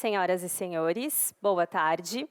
senhoras e senhores, boa tarde.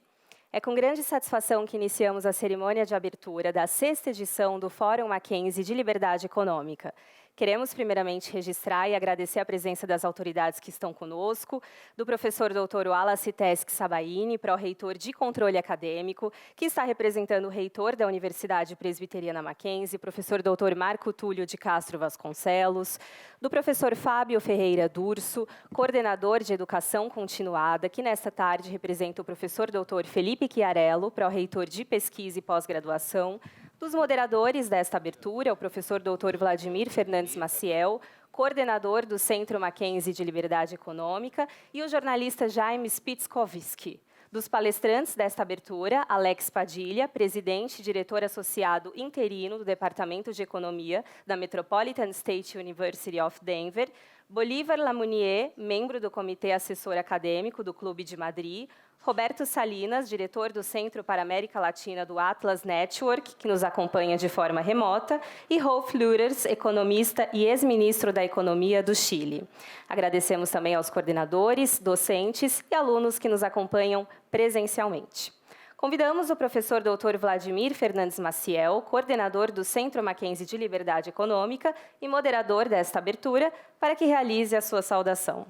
É com grande satisfação que iniciamos a cerimônia de abertura da 6ª edição do Fórum Mackenzie de Liberdade Econômica. Queremos, primeiramente, registrar e agradecer a presença das autoridades que estão conosco, do professor Dr. Wallace Teske Sabaini, pró-reitor de Controle Acadêmico, que está representando o reitor da Universidade Presbiteriana Mackenzie, professor Dr. Marco Túlio de Castro Vasconcelos, do professor Fábio Ferreira Durso, coordenador de Educação Continuada, que nesta tarde representa o professor Dr. Felipe Chiarello, pró-reitor de Pesquisa e Pós-Graduação, dos moderadores desta abertura, o professor Dr. Vladimir Fernandes Maciel, coordenador do Centro Mackenzie de Liberdade Econômica, e o jornalista Jaime Spitzkowski. Dos palestrantes desta abertura, Alex Padilha, presidente e diretor associado interino do Departamento de Economia da Metropolitan State University of Denver, Bolívar Lamounier, membro do Comitê Assessor Acadêmico do Clube de Madrid, Roberto Salinas, diretor do Centro para a América Latina do Atlas Network, que nos acompanha de forma remota, e Rolf Lüders, economista e ex-ministro da Economia do Chile. Agradecemos também aos coordenadores, docentes e alunos que nos acompanham presencialmente. Convidamos o professor Dr. Vladimir Fernandes Maciel, coordenador do Centro Mackenzie de Liberdade Econômica e moderador desta abertura, para que realize a sua saudação.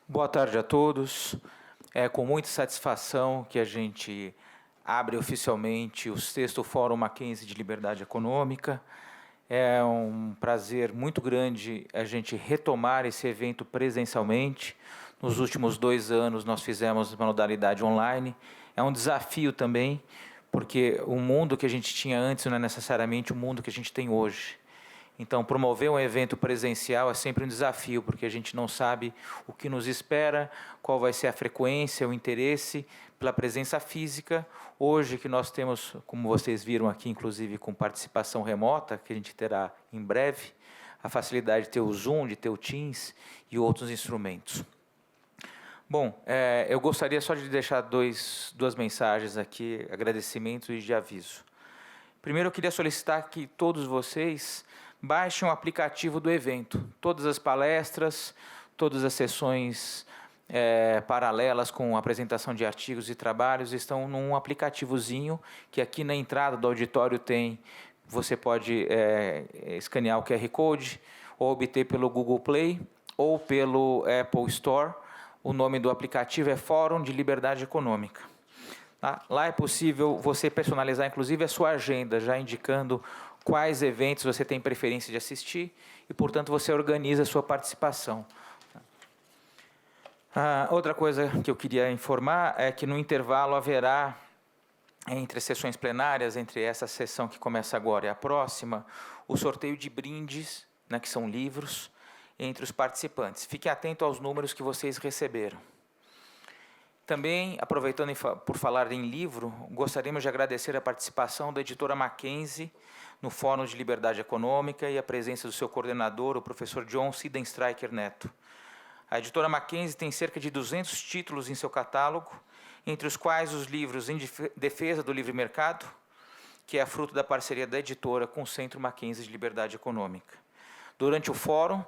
Boa tarde a todos. É com muita satisfação que a gente abre oficialmente o 6º Fórum Mackenzie de Liberdade Econômica. É um prazer muito grande a gente retomar esse evento presencialmente. Nos últimos 2 anos nós fizemos uma modalidade online. É um desafio também, porque o mundo que a gente tinha antes não é necessariamente o mundo que a gente tem hoje. Então, promover um evento presencial é sempre um desafio, porque a gente não sabe o que nos espera, qual vai ser a frequência, o interesse pela presença física. Hoje que nós temos, como vocês viram aqui, inclusive com participação remota, que a gente terá em breve, a facilidade de ter o Zoom, de ter o Teams e outros instrumentos. Bom, eu gostaria só de deixar duas mensagens aqui, agradecimento e de aviso. Primeiro, eu queria solicitar que todos vocês baixem o aplicativo do evento. Todas as palestras, todas as sessões paralelas com apresentação de artigos e trabalhos estão num aplicativozinho que aqui na entrada do auditório tem. Você pode escanear o QR Code ou obter pelo Google Play ou pelo Apple Store. O nome do aplicativo é Fórum de Liberdade Econômica. Tá? Lá é possível você personalizar, inclusive, a sua agenda, já indicando quais eventos você tem preferência de assistir e, portanto, você organiza a sua participação. Outra coisa que eu queria informar é que no intervalo haverá, entre sessões plenárias, entre essa sessão que começa agora e a próxima, o sorteio de brindes, né, que são livros, entre os participantes. Fique atento aos números que vocês receberam. Também, aproveitando por falar em livro, gostaríamos de agradecer a participação da editora Mackenzie no Fórum de Liberdade Econômica e a presença do seu coordenador, o professor John Sidenstreicher Neto. A editora Mackenzie tem cerca de 200 títulos em seu catálogo, entre os quais os livros Em Defesa do Livre Mercado, que é fruto da parceria da editora com o Centro Mackenzie de Liberdade Econômica. Durante o fórum,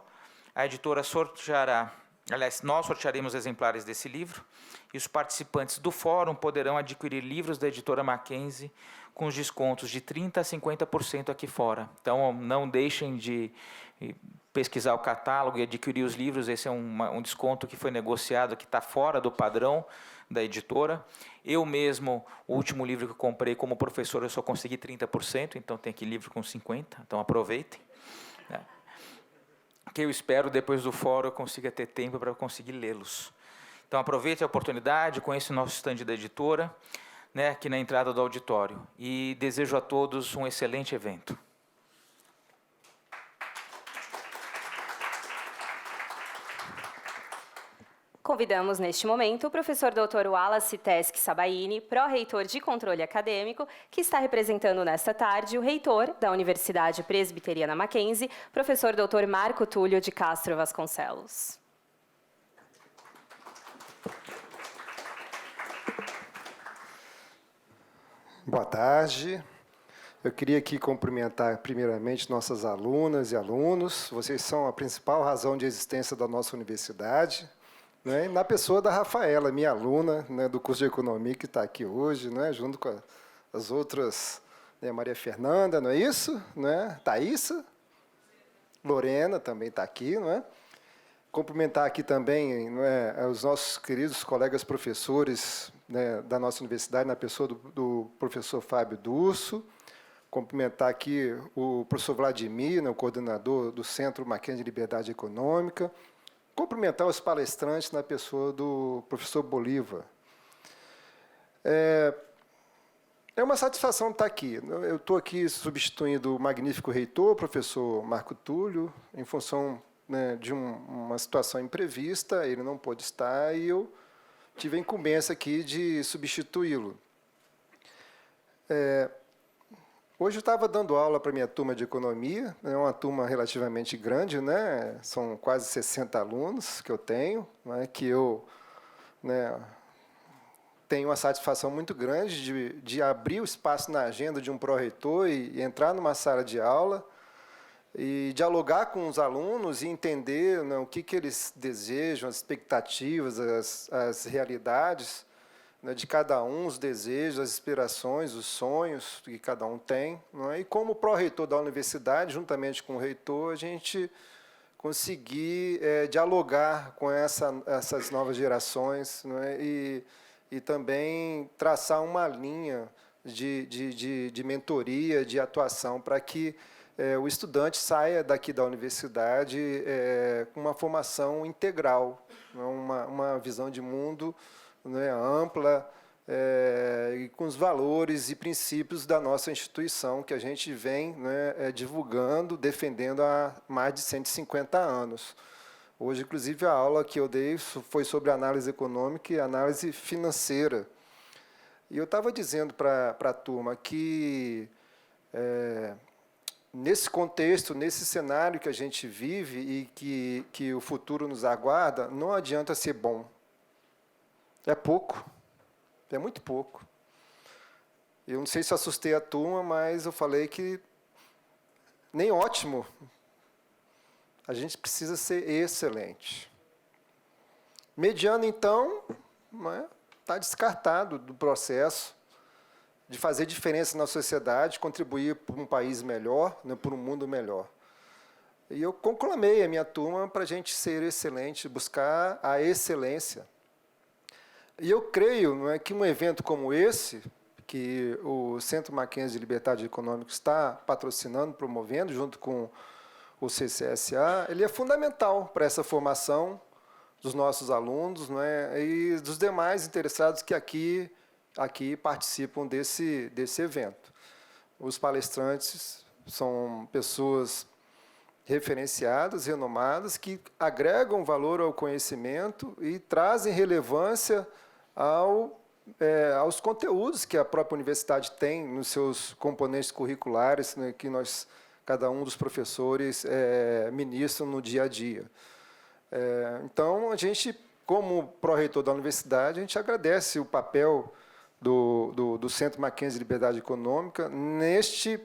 a editora sorteará, aliás, nós sortearemos exemplares desse livro, e os participantes do fórum poderão adquirir livros da editora Mackenzie com os descontos de 30% a 50% aqui fora. Então, não deixem de pesquisar o catálogo e adquirir os livros. Esse é um desconto que foi negociado, que está fora do padrão da editora. Eu mesmo, o último livro que eu comprei como professor, eu só consegui 30%, então tem aqui livro com 50%, então aproveitem. Que eu espero, depois do fórum, eu consiga ter tempo para conseguir lê-los. Então, aproveite a oportunidade, conheça o nosso estande da editora, né, aqui na entrada do auditório. E desejo a todos um excelente evento. Convidamos, neste momento, o professor Dr. Wallace Teske Sabaini, pró-reitor de Controle Acadêmico, que está representando nesta tarde o reitor da Universidade Presbiteriana Mackenzie, professor Dr. Marco Túlio de Castro Vasconcelos. Boa tarde. Eu queria aqui cumprimentar, primeiramente, nossas alunas e alunos. Vocês são a principal razão de existência da nossa universidade, né? Na pessoa da Rafaela, minha aluna, né, do curso de Economia, que está aqui hoje, né, junto com as outras, né, Maria Fernanda, não é isso? Né? Thaísa, Lorena também está aqui, não é? Cumprimentar aqui também, não é, os nossos queridos colegas professores, né, da nossa universidade, na pessoa do professor Fábio Durso. Cumprimentar aqui o professor Vladimir, né, o coordenador do Centro Mackenzie de Liberdade Econômica. Cumprimentar os palestrantes na pessoa do professor Bolívar. É uma satisfação estar aqui. Eu estou aqui substituindo o magnífico reitor, o professor Marco Túlio, em função, né, de uma situação imprevista, ele não pôde estar e eu tive a incumbência aqui de substituí-lo. Hoje eu estava dando aula para a minha turma de economia, é uma turma relativamente grande, né? São quase 60 alunos que eu tenho, né? Que eu, né, tenho uma satisfação muito grande de abrir o espaço na agenda de um pró-reitor e entrar numa sala de aula e dialogar com os alunos e entender, né, o que eles desejam, as expectativas, as realidades, né, de cada um, os desejos, as inspirações, os sonhos que cada um tem. Não é? E como pró-reitor da universidade, juntamente com o reitor, a gente conseguir dialogar com essas novas gerações, não é? E também traçar uma linha de mentoria, de atuação, para que o estudante saia daqui da universidade com uma formação integral, uma visão de mundo, né, ampla, e com os valores e princípios da nossa instituição, que a gente vem, né, divulgando, defendendo há mais de 150 anos. Hoje, inclusive, a aula que eu dei foi sobre análise econômica e análise financeira. E eu estava dizendo para a turma que, nesse contexto, nesse cenário que a gente vive e que o futuro nos aguarda, não adianta ser bom. É pouco, é muito pouco. Eu não sei se assustei a turma, mas eu falei que nem ótimo. A gente precisa ser excelente. Mediano, então, está descartado do processo de fazer diferença na sociedade, contribuir para um país melhor, né, para um mundo melhor. E eu conclamei a minha turma para a gente ser excelente, buscar a excelência. E eu creio, não é, que um evento como esse, que o Centro Mackenzie de Liberdade Econômica está patrocinando, promovendo, junto com o CCSA, ele é fundamental para essa formação dos nossos alunos, não é, e dos demais interessados que aqui participam desse evento. Os palestrantes são pessoas referenciadas, renomadas, que agregam valor ao conhecimento e trazem relevância aos conteúdos que a própria universidade tem nos seus componentes curriculares, né, que cada um dos professores ministram no dia a dia. Então, a gente, como pró-reitor da universidade, a gente agradece o papel do Centro Mackenzie de Liberdade Econômica neste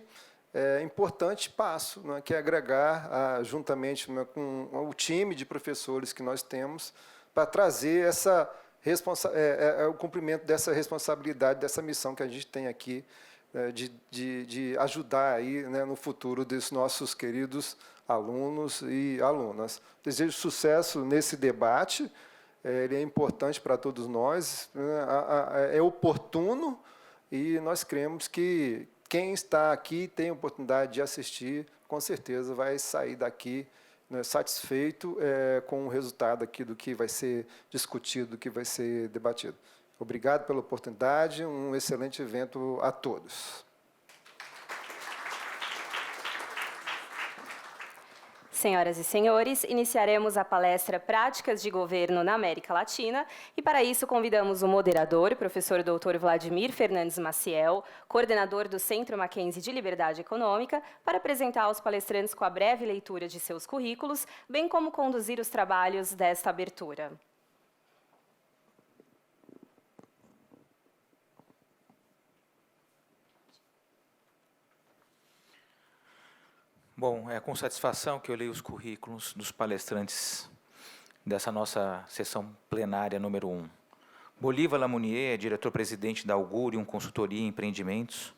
importante passo, né, que é agregar, juntamente, né, com o time de professores que nós temos, para trazer o cumprimento dessa responsabilidade, dessa missão que a gente tem aqui, de ajudar aí, né, no futuro dos nossos queridos alunos e alunas. Desejo sucesso nesse debate, ele é importante para todos nós, né, é oportuno, e nós cremos que quem está aqui tem a oportunidade de assistir, com certeza vai sair daqui, né, satisfeito com o resultado aqui do que vai ser discutido, do que vai ser debatido. Obrigado pela oportunidade, um excelente evento a todos. Senhoras e senhores, iniciaremos a palestra Práticas de Governo na América Latina e, para isso, convidamos o moderador, professor Dr. Vladimir Fernandes Maciel, coordenador do Centro Mackenzie de Liberdade Econômica, para apresentar aos palestrantes com a breve leitura de seus currículos, bem como conduzir os trabalhos desta abertura. Bom, é com satisfação que eu leio os currículos dos palestrantes dessa nossa sessão plenária número 1. Bolívar Lamounier é diretor-presidente da Augurium Consultoria e Empreendimentos,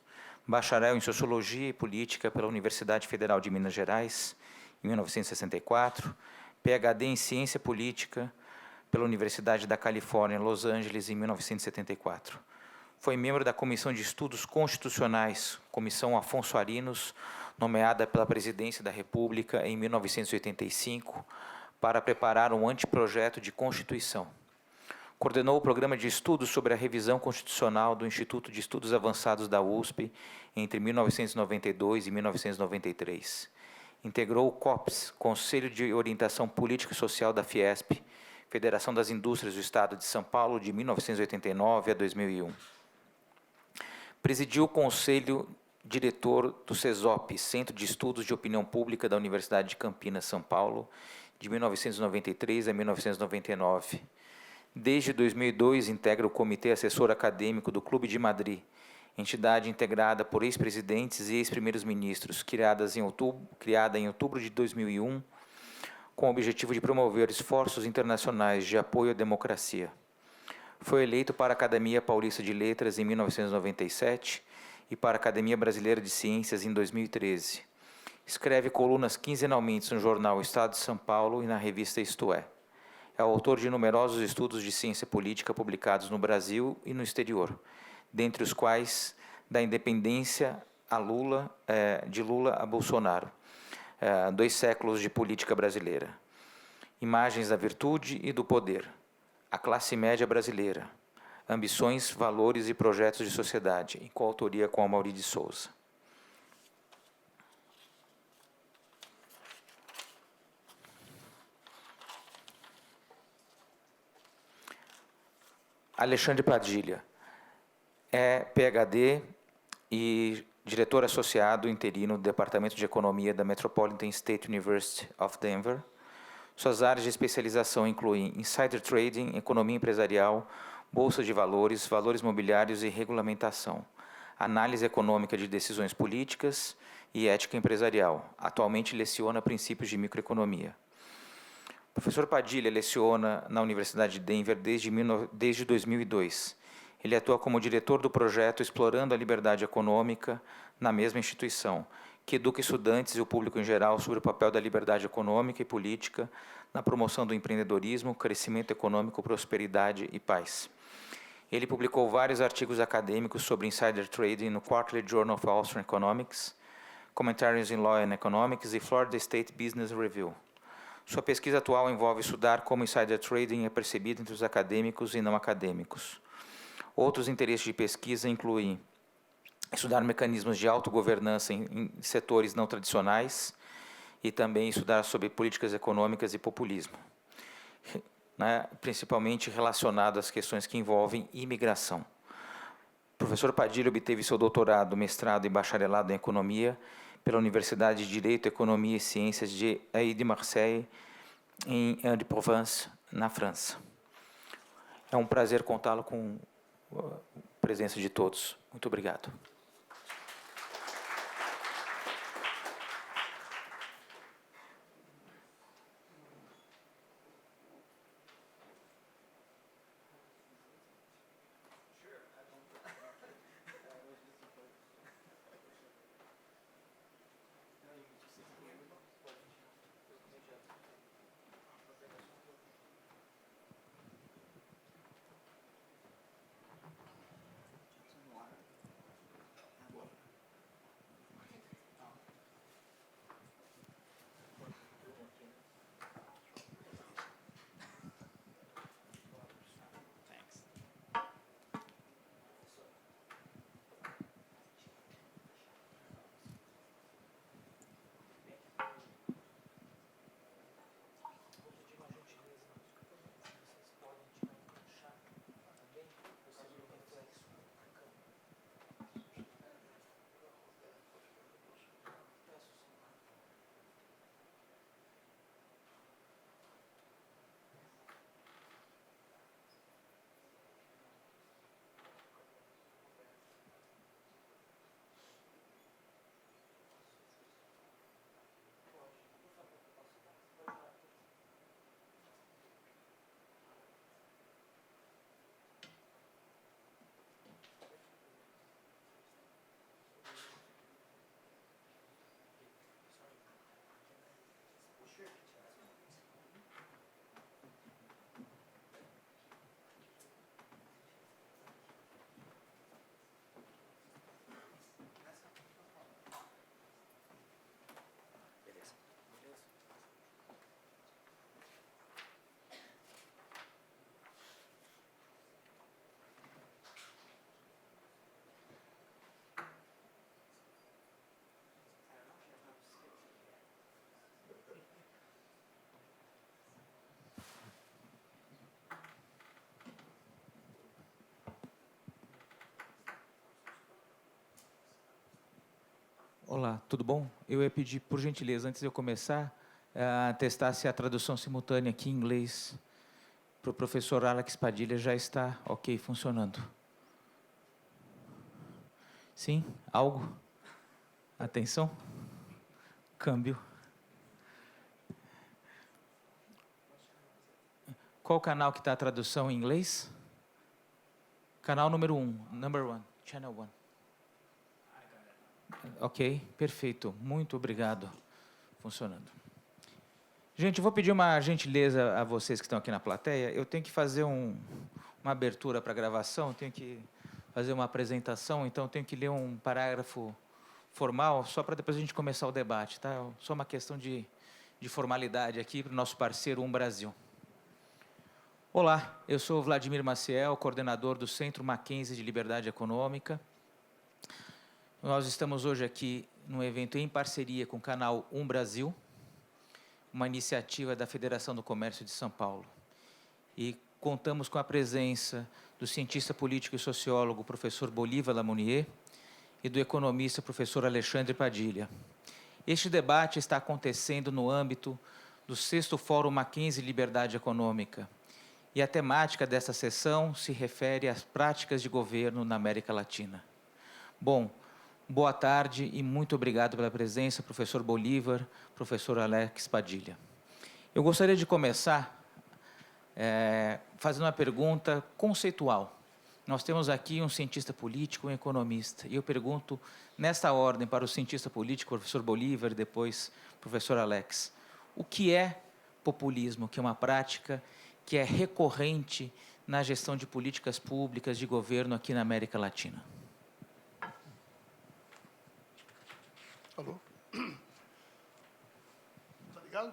bacharel em Sociologia e Política pela Universidade Federal de Minas Gerais, em 1964, PhD em Ciência Política pela Universidade da Califórnia, Los Angeles, em 1974. Foi membro da Comissão de Estudos Constitucionais, Comissão Afonso Arinos, nomeada pela Presidência da República em 1985, para preparar um anteprojeto de Constituição. Coordenou o programa de estudos sobre a revisão constitucional do Instituto de Estudos Avançados da USP entre 1992 e 1993. Integrou o COPS, Conselho de Orientação Política e Social da Fiesp, Federação das Indústrias do Estado de São Paulo, de 1989 a 2001. Presidiu o Conselho Diretor do CESOP, Centro de Estudos de Opinião Pública da Universidade de Campinas, São Paulo, de 1993 a 1999. Desde 2002, integra o Comitê Assessor Acadêmico do Clube de Madrid, entidade integrada por ex-presidentes e ex-primeiros ministros, criada em outubro de 2001, com o objetivo de promover esforços internacionais de apoio à democracia. Foi eleito para a Academia Paulista de Letras em 1997 e para a Academia Brasileira de Ciências em 2013. Escreve colunas quinzenalmente no jornal Estado de São Paulo e na revista Isto É. É autor de numerosos estudos de ciência política publicados no Brasil e no exterior, dentre os quais da independência de Lula a Bolsonaro, 2 séculos de política brasileira, imagens da virtude e do poder, a classe média brasileira, ambições, valores e projetos de sociedade, em coautoria com Amaury de Souza. Alexandre Padilha é PhD e diretor associado interino do Departamento de Economia da Metropolitan State University of Denver. Suas áreas de especialização incluem insider trading, economia empresarial, bolsa de valores, valores mobiliários e regulamentação, análise econômica de decisões políticas e ética empresarial. Atualmente leciona princípios de microeconomia. O professor Padilha leciona na Universidade de Denver desde 2002. Ele atua como diretor do projeto Explorando a Liberdade Econômica na mesma instituição, que educa estudantes e o público em geral sobre o papel da liberdade econômica e política na promoção do empreendedorismo, crescimento econômico, prosperidade e paz. Ele publicou vários artigos acadêmicos sobre insider trading no Quarterly Journal of Austrian Economics, Commentaries in Law and Economics e Florida State Business Review. Sua pesquisa atual envolve estudar como insider trading é percebido entre os acadêmicos e não acadêmicos. Outros interesses de pesquisa incluem estudar mecanismos de autogovernança em setores não tradicionais e também estudar sobre políticas econômicas e populismo, principalmente relacionado às questões que envolvem imigração. O professor Padilha obteve seu doutorado, mestrado e bacharelado em economia pela Universidade de Direito, Economia e Ciências de Aix-de-Marseille, em Aix-de-Provence, na França. É um prazer contá-lo com a presença de todos. Muito obrigado. Olá, tudo bom? Eu ia pedir, por gentileza, antes de eu começar, testar se a tradução simultânea aqui em inglês para o professor Alex Padilha já está ok, funcionando. Sim? Algo? Atenção? Câmbio. Qual o canal que está a tradução em inglês? Canal número 1, number 1, channel 1. Ok, perfeito. Muito obrigado. Funcionando. Gente, eu vou pedir uma gentileza a vocês que estão aqui na plateia. Eu tenho que fazer uma abertura para a gravação, eu tenho que fazer uma apresentação, então eu tenho que ler um parágrafo formal, só para depois a gente começar o debate, tá? Só uma questão de formalidade aqui para o nosso parceiro Brasil. Olá, eu sou Vladimir Maciel, coordenador do Centro Mackenzie de Liberdade Econômica. Nós estamos hoje aqui num evento em parceria com o canal Brasil, uma iniciativa da Federação do Comércio de São Paulo. E contamos com a presença do cientista político e sociólogo professor Bolívar Lamounier e do economista professor Alexandre Padilha. Este debate está acontecendo no âmbito do 6º Fórum Mackenzie Liberdade Econômica, e a temática dessa sessão se refere às práticas de governo na América Latina. Bom, boa tarde e muito obrigado pela presença, professor Bolívar, professor Alex Padilha. Eu gostaria de começar fazendo uma pergunta conceitual. Nós temos aqui um cientista político e um economista, e eu pergunto, nesta ordem, para o cientista político, professor Bolívar, e depois professor Alex, o que é populismo, que é uma prática que é recorrente na gestão de políticas públicas de governo aqui na América Latina? Alô? Tá ligado?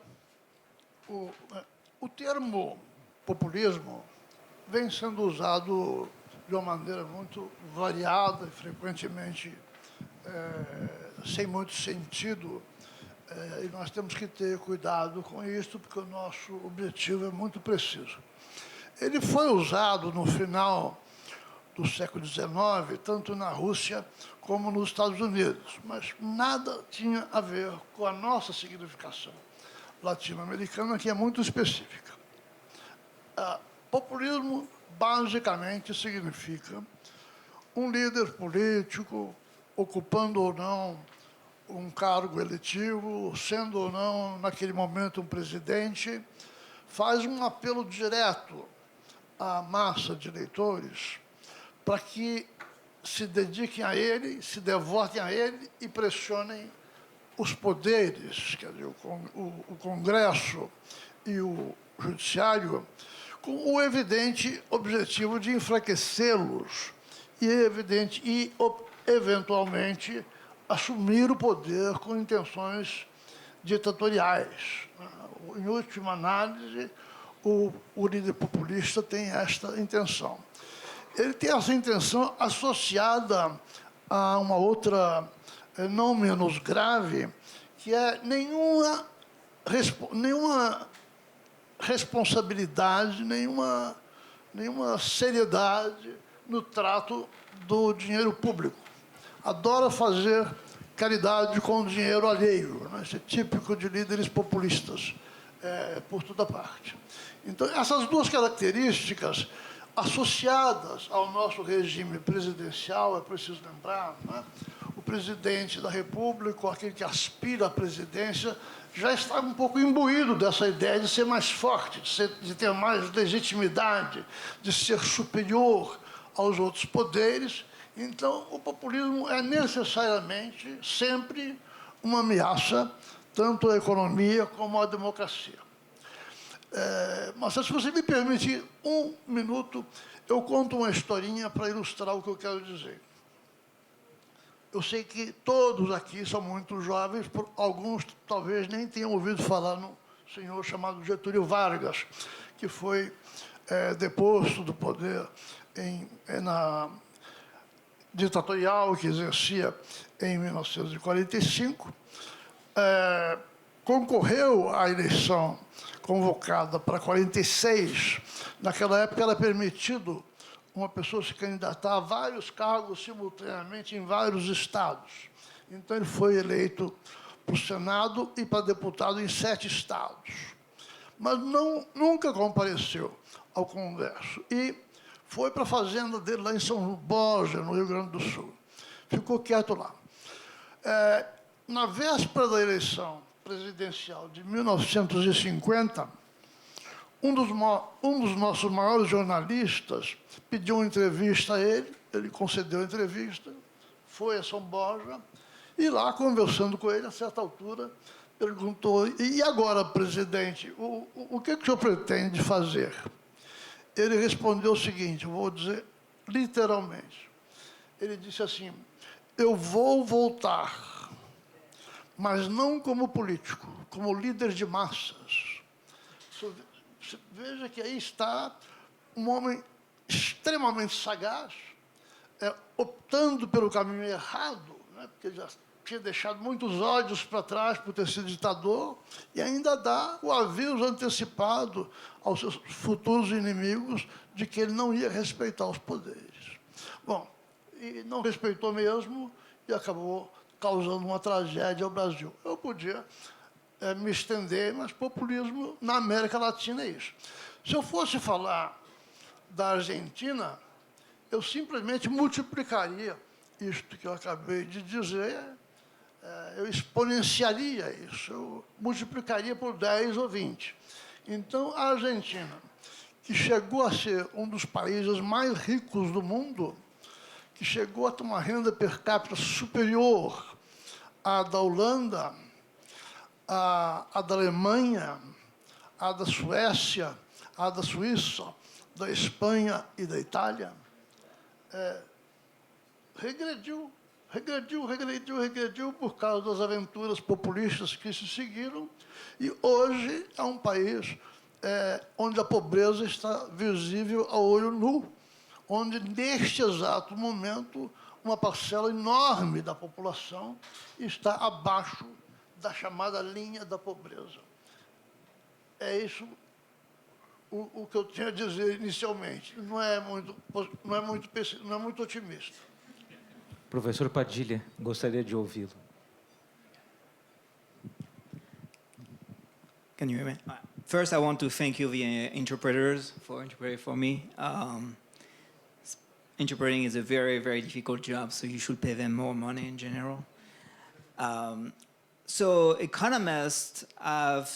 O termo populismo vem sendo usado de uma maneira muito variada e frequentemente sem muito sentido, e nós temos que ter cuidado com isso, porque o nosso objetivo é muito preciso. Ele foi usado no final do século XIX, tanto na Rússia como nos Estados Unidos, mas nada tinha a ver com a nossa significação latino-americana, que é muito específica. Populismo, basicamente, significa um líder político, ocupando ou não um cargo eletivo, sendo ou não, naquele momento, um presidente, faz um apelo direto à massa de eleitores para que se dediquem a ele, se devotem a ele e pressionem os poderes, quer dizer, o Congresso e o Judiciário, com o evidente objetivo de enfraquecê-los e, eventualmente, assumir o poder com intenções ditatoriais. Em última análise, o líder populista tem esta intenção. Ele tem essa intenção associada a uma outra, não menos grave, que é nenhuma responsabilidade, nenhuma seriedade no trato do dinheiro público. Adora fazer caridade com o dinheiro alheio. Né? Isso é típico de líderes populistas, por toda parte. Então, essas duas características associadas ao nosso regime presidencial, é preciso lembrar, né? O presidente da República, aquele que aspira à presidência, já está um pouco imbuído dessa ideia de ser mais forte, de ter mais legitimidade, de ser superior aos outros poderes. Então, o populismo é necessariamente sempre uma ameaça, tanto à economia como à democracia. Mas, se você me permitir um minuto, eu conto uma historinha para ilustrar o que eu quero dizer. Eu sei que todos aqui são muito jovens, alguns talvez nem tenham ouvido falar no senhor chamado Getúlio Vargas, que foi deposto do poder na ditatorial que exercia em 1945, concorreu à eleição convocada para 46. Naquela época era permitido uma pessoa se candidatar a vários cargos simultaneamente em vários estados. Então, ele foi eleito para o Senado e para deputado em 7 estados. Mas nunca compareceu ao Congresso. E foi para a fazenda dele lá em São Borja, no Rio Grande do Sul. Ficou quieto lá. Na véspera da eleição presidencial de 1950, um dos nossos maiores jornalistas pediu uma entrevista a ele concedeu a entrevista, foi a São Borja, e lá, conversando com ele, a certa altura, perguntou, e agora, presidente, o que o senhor pretende fazer? Ele respondeu o seguinte, eu vou dizer literalmente, ele disse assim, eu vou voltar, mas não como político, como líder de massas. Veja que aí está um homem extremamente sagaz, optando pelo caminho errado, né, porque já tinha deixado muitos ódios para trás por ter sido ditador, e ainda dá o aviso antecipado aos seus futuros inimigos de que ele não ia respeitar os poderes. Bom, e não respeitou mesmo e acabou causando uma tragédia ao Brasil. Eu podia me estender, mas populismo na América Latina é isso. Se eu fosse falar da Argentina, eu simplesmente multiplicaria isto que eu acabei de dizer, eu exponenciaria isso, eu multiplicaria por 10 ou 20. Então, a Argentina, que chegou a ser um dos países mais ricos do mundo, que chegou a ter uma renda per capita superior à da Holanda, à da Alemanha, à da Suécia, à da Suíça, da Espanha e da Itália, regrediu por causa das aventuras populistas que se seguiram, e hoje é um país onde a pobreza está visível a olho nu, onde, neste exato momento, uma parcela enorme da população está abaixo da chamada linha da pobreza. É isso o que eu tinha a dizer inicialmente. Não é muito otimista. Professor Padilha, gostaria de ouvi-lo. Can you hear me? First, I want to thank you, the interpreters, for interpreting for me. Interpreting is a very, very difficult job, so you should pay them more money in general. So economists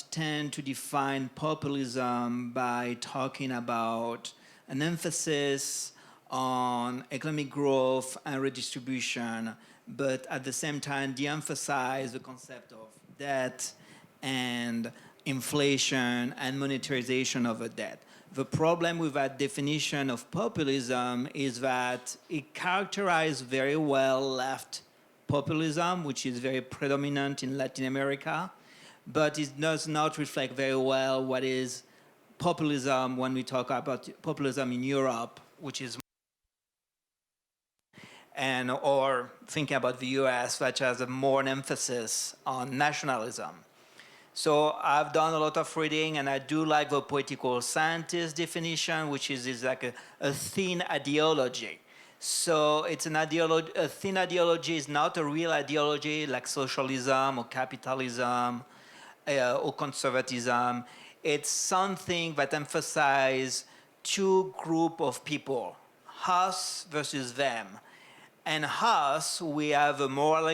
tend to define populism by talking about an emphasis on economic growth and redistribution, but at the same time de-emphasize the concept of debt and inflation and monetarization of a debt. The problem with that definition of populism is that it characterizes very well left populism, which is very predominant in Latin America, but it does not reflect very well what is populism when we talk about populism in Europe, which is or thinking about the US, which has a more emphasis on nationalism. So I've done a lot of reading, and I do like the political scientist definition, which is like a thin ideology. So it's an ideology. A thin ideology is not a real ideology like socialism or capitalism or conservatism. It's something that emphasizes two groups of people, us versus them. And us, we have a moral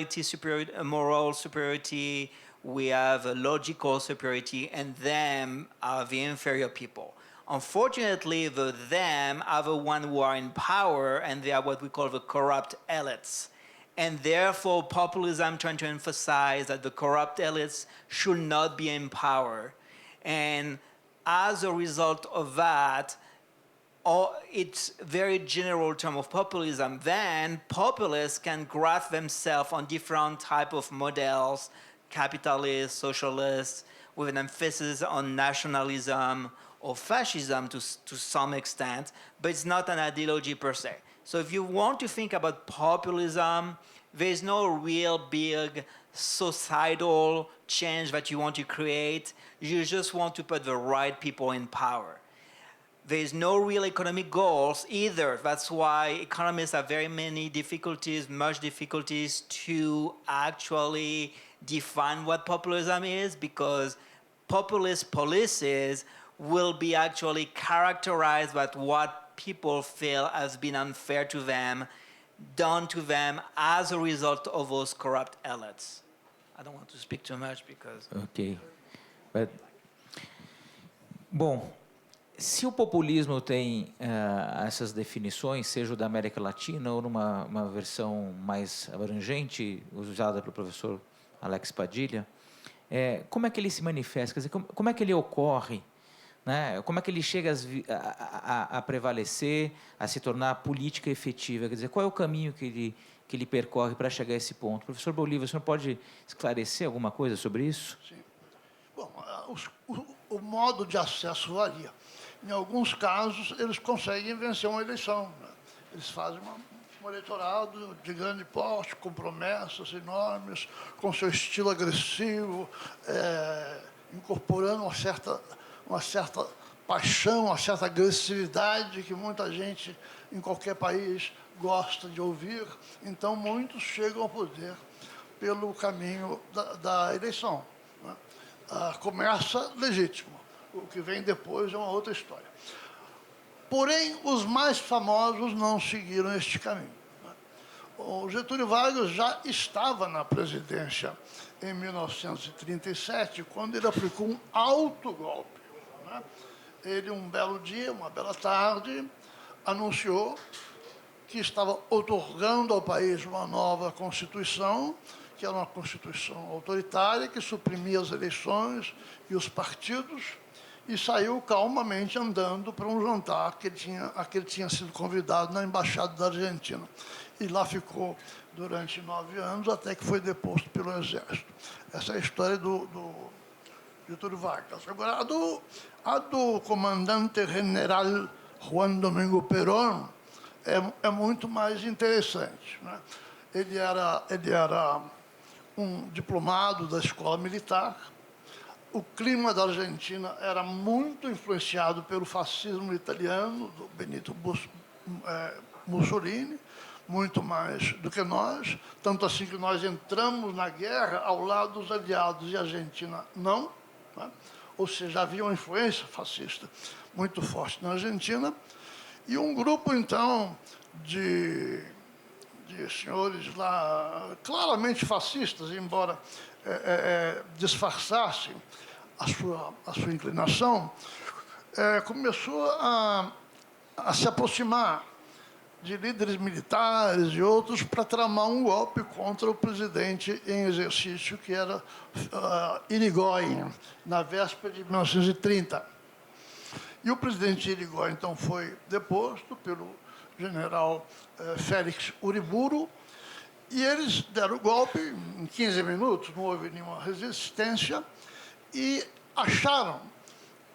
superiority, we have a logical superiority, and them are the inferior people. Unfortunately, the them are the ones who are in power, and they are what we call the corrupt elites. And therefore, populism trying to emphasize that the corrupt elites should not be in power. And as a result of that, it's very general term of populism, then populists can grasp themselves on different type of models, capitalist, socialist, with an emphasis on nationalism or fascism to some extent, but it's not an ideology per se. So if you want to think about populism, there's no real big societal change that you want to create. You just want to put the right people in power. there's no real economic goals either. That's why economists have very many difficulties, much difficulties to actually define what populism is, because populist policies will be actually characterized by what people feel has been unfair to them, done to them as a result of those corrupt elites. I don't want to speak too much because... Ok. Bom, se o populismo tem essas definições, seja o da América Latina ou numa versão mais abrangente, usada pelo professor Alex Padilha, como é que ele se manifesta? Quer dizer, como é que ele ocorre? Né? Como é que ele chega a prevalecer, a se tornar política efetiva? Quer dizer, qual é o caminho que ele percorre para chegar a esse ponto? Professor Bolívar, o senhor pode esclarecer alguma coisa sobre isso? Sim. Bom, o modo de acesso varia. Em alguns casos, eles conseguem vencer uma eleição. Né? Eles fazem um eleitorado de grande porte, com promessas enormes, com seu estilo agressivo, incorporando uma certa paixão, uma certa agressividade que muita gente em qualquer país gosta de ouvir. Então, muitos chegam ao poder pelo caminho da eleição. Né? Começa legítimo. O que vem depois é uma outra história. Porém, os mais famosos não seguiram este caminho. O Getúlio Vargas já estava na presidência em 1937, quando ele aplicou um autogolpe. Ele, um belo dia, uma bela tarde, anunciou que estava outorgando ao país uma nova Constituição, que era uma Constituição autoritária, que suprimia as eleições e os partidos, e saiu calmamente andando para um jantar a que ele tinha sido convidado na Embaixada da Argentina. E lá ficou durante 9 anos, até que foi deposto pelo Exército. Essa é a história do Getúlio Vargas. Agora, a do comandante general Juan Domingo Perón é muito mais interessante. Né? Ele era um diplomado da escola militar. O clima da Argentina era muito influenciado pelo fascismo italiano, do Benito Mussolini, muito mais do que nós, tanto assim que nós entramos na guerra ao lado dos aliados e a Argentina não. Né? Ou seja, havia uma influência fascista muito forte na Argentina. E um grupo, então, de senhores lá claramente fascistas, embora disfarçassem a sua inclinação, começou a se aproximar de líderes militares e outros para tramar um golpe contra o presidente em exercício, que era Irigoyen, na véspera de 1930. E o presidente Irigoyen, então, foi deposto pelo general Félix Uriburu, e eles deram o golpe em 15 minutos, não houve nenhuma resistência, e acharam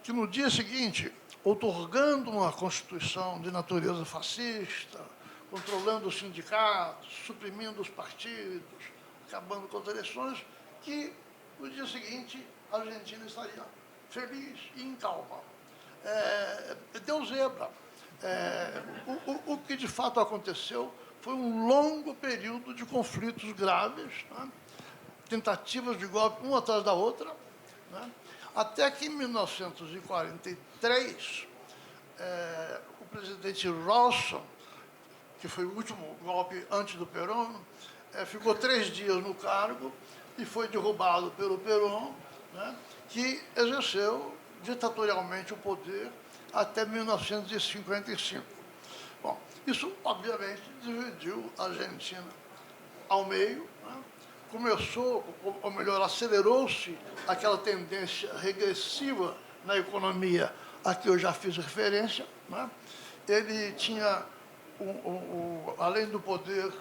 que no dia seguinte, outorgando uma Constituição de natureza fascista, controlando os sindicatos, suprimindo os partidos, acabando com as eleições, que no dia seguinte a Argentina estaria feliz e em calma. Deu zebra. O que de fato aconteceu foi um longo período de conflitos graves, né? Tentativas de golpe uma atrás da outra, né? Até que em 1943, o presidente Rawson, que foi o último golpe antes do Perón, ficou 3 dias no cargo e foi derrubado pelo Perón, né? Que exerceu ditatorialmente o poder até 1955. Bom, isso, obviamente, dividiu a Argentina ao meio, né? Começou, ou melhor, acelerou-se aquela tendência regressiva na economia a que eu já fiz referência, né? Ele tinha, além do poder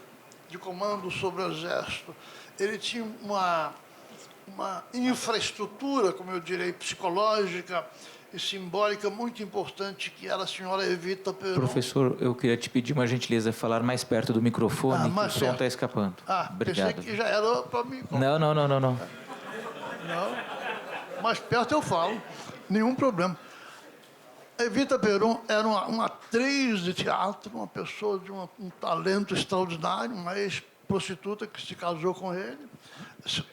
de comando sobre o Exército, ele tinha uma infraestrutura, como eu direi, psicológica e simbólica muito importante, que era a senhora Evita Perón. Professor, eu queria te pedir uma gentileza, falar mais perto do microfone, que o som está escapando. Obrigado. Pensei que já era para mim. Não. Não, mais perto eu falo, nenhum problema. Evita Peron era uma atriz de teatro, uma pessoa de um talento extraordinário, uma ex-prostituta que se casou com ele.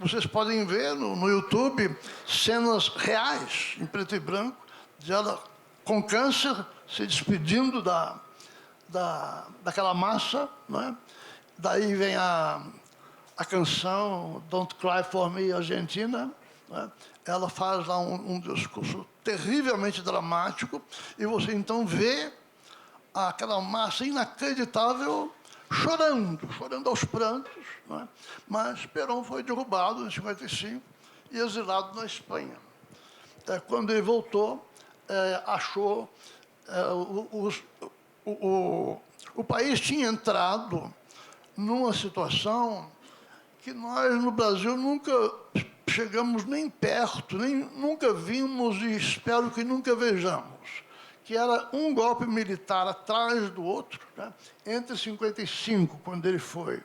Vocês podem ver no YouTube cenas reais, em preto e branco, de ela com câncer, se despedindo daquela massa. Né? Daí vem a canção Don't Cry For Me, Argentina. Né? Ela faz lá um discurso terrivelmente dramático, e você então vê aquela massa inacreditável chorando aos prantos. Né? Mas Perón foi derrubado em 55 e exilado na Espanha. Quando ele voltou, achou... o país tinha entrado numa situação que nós, no Brasil, nunca chegamos nem perto, nunca vimos e espero que nunca vejamos, que era um golpe militar atrás do outro, né? Entre 55, quando ele foi,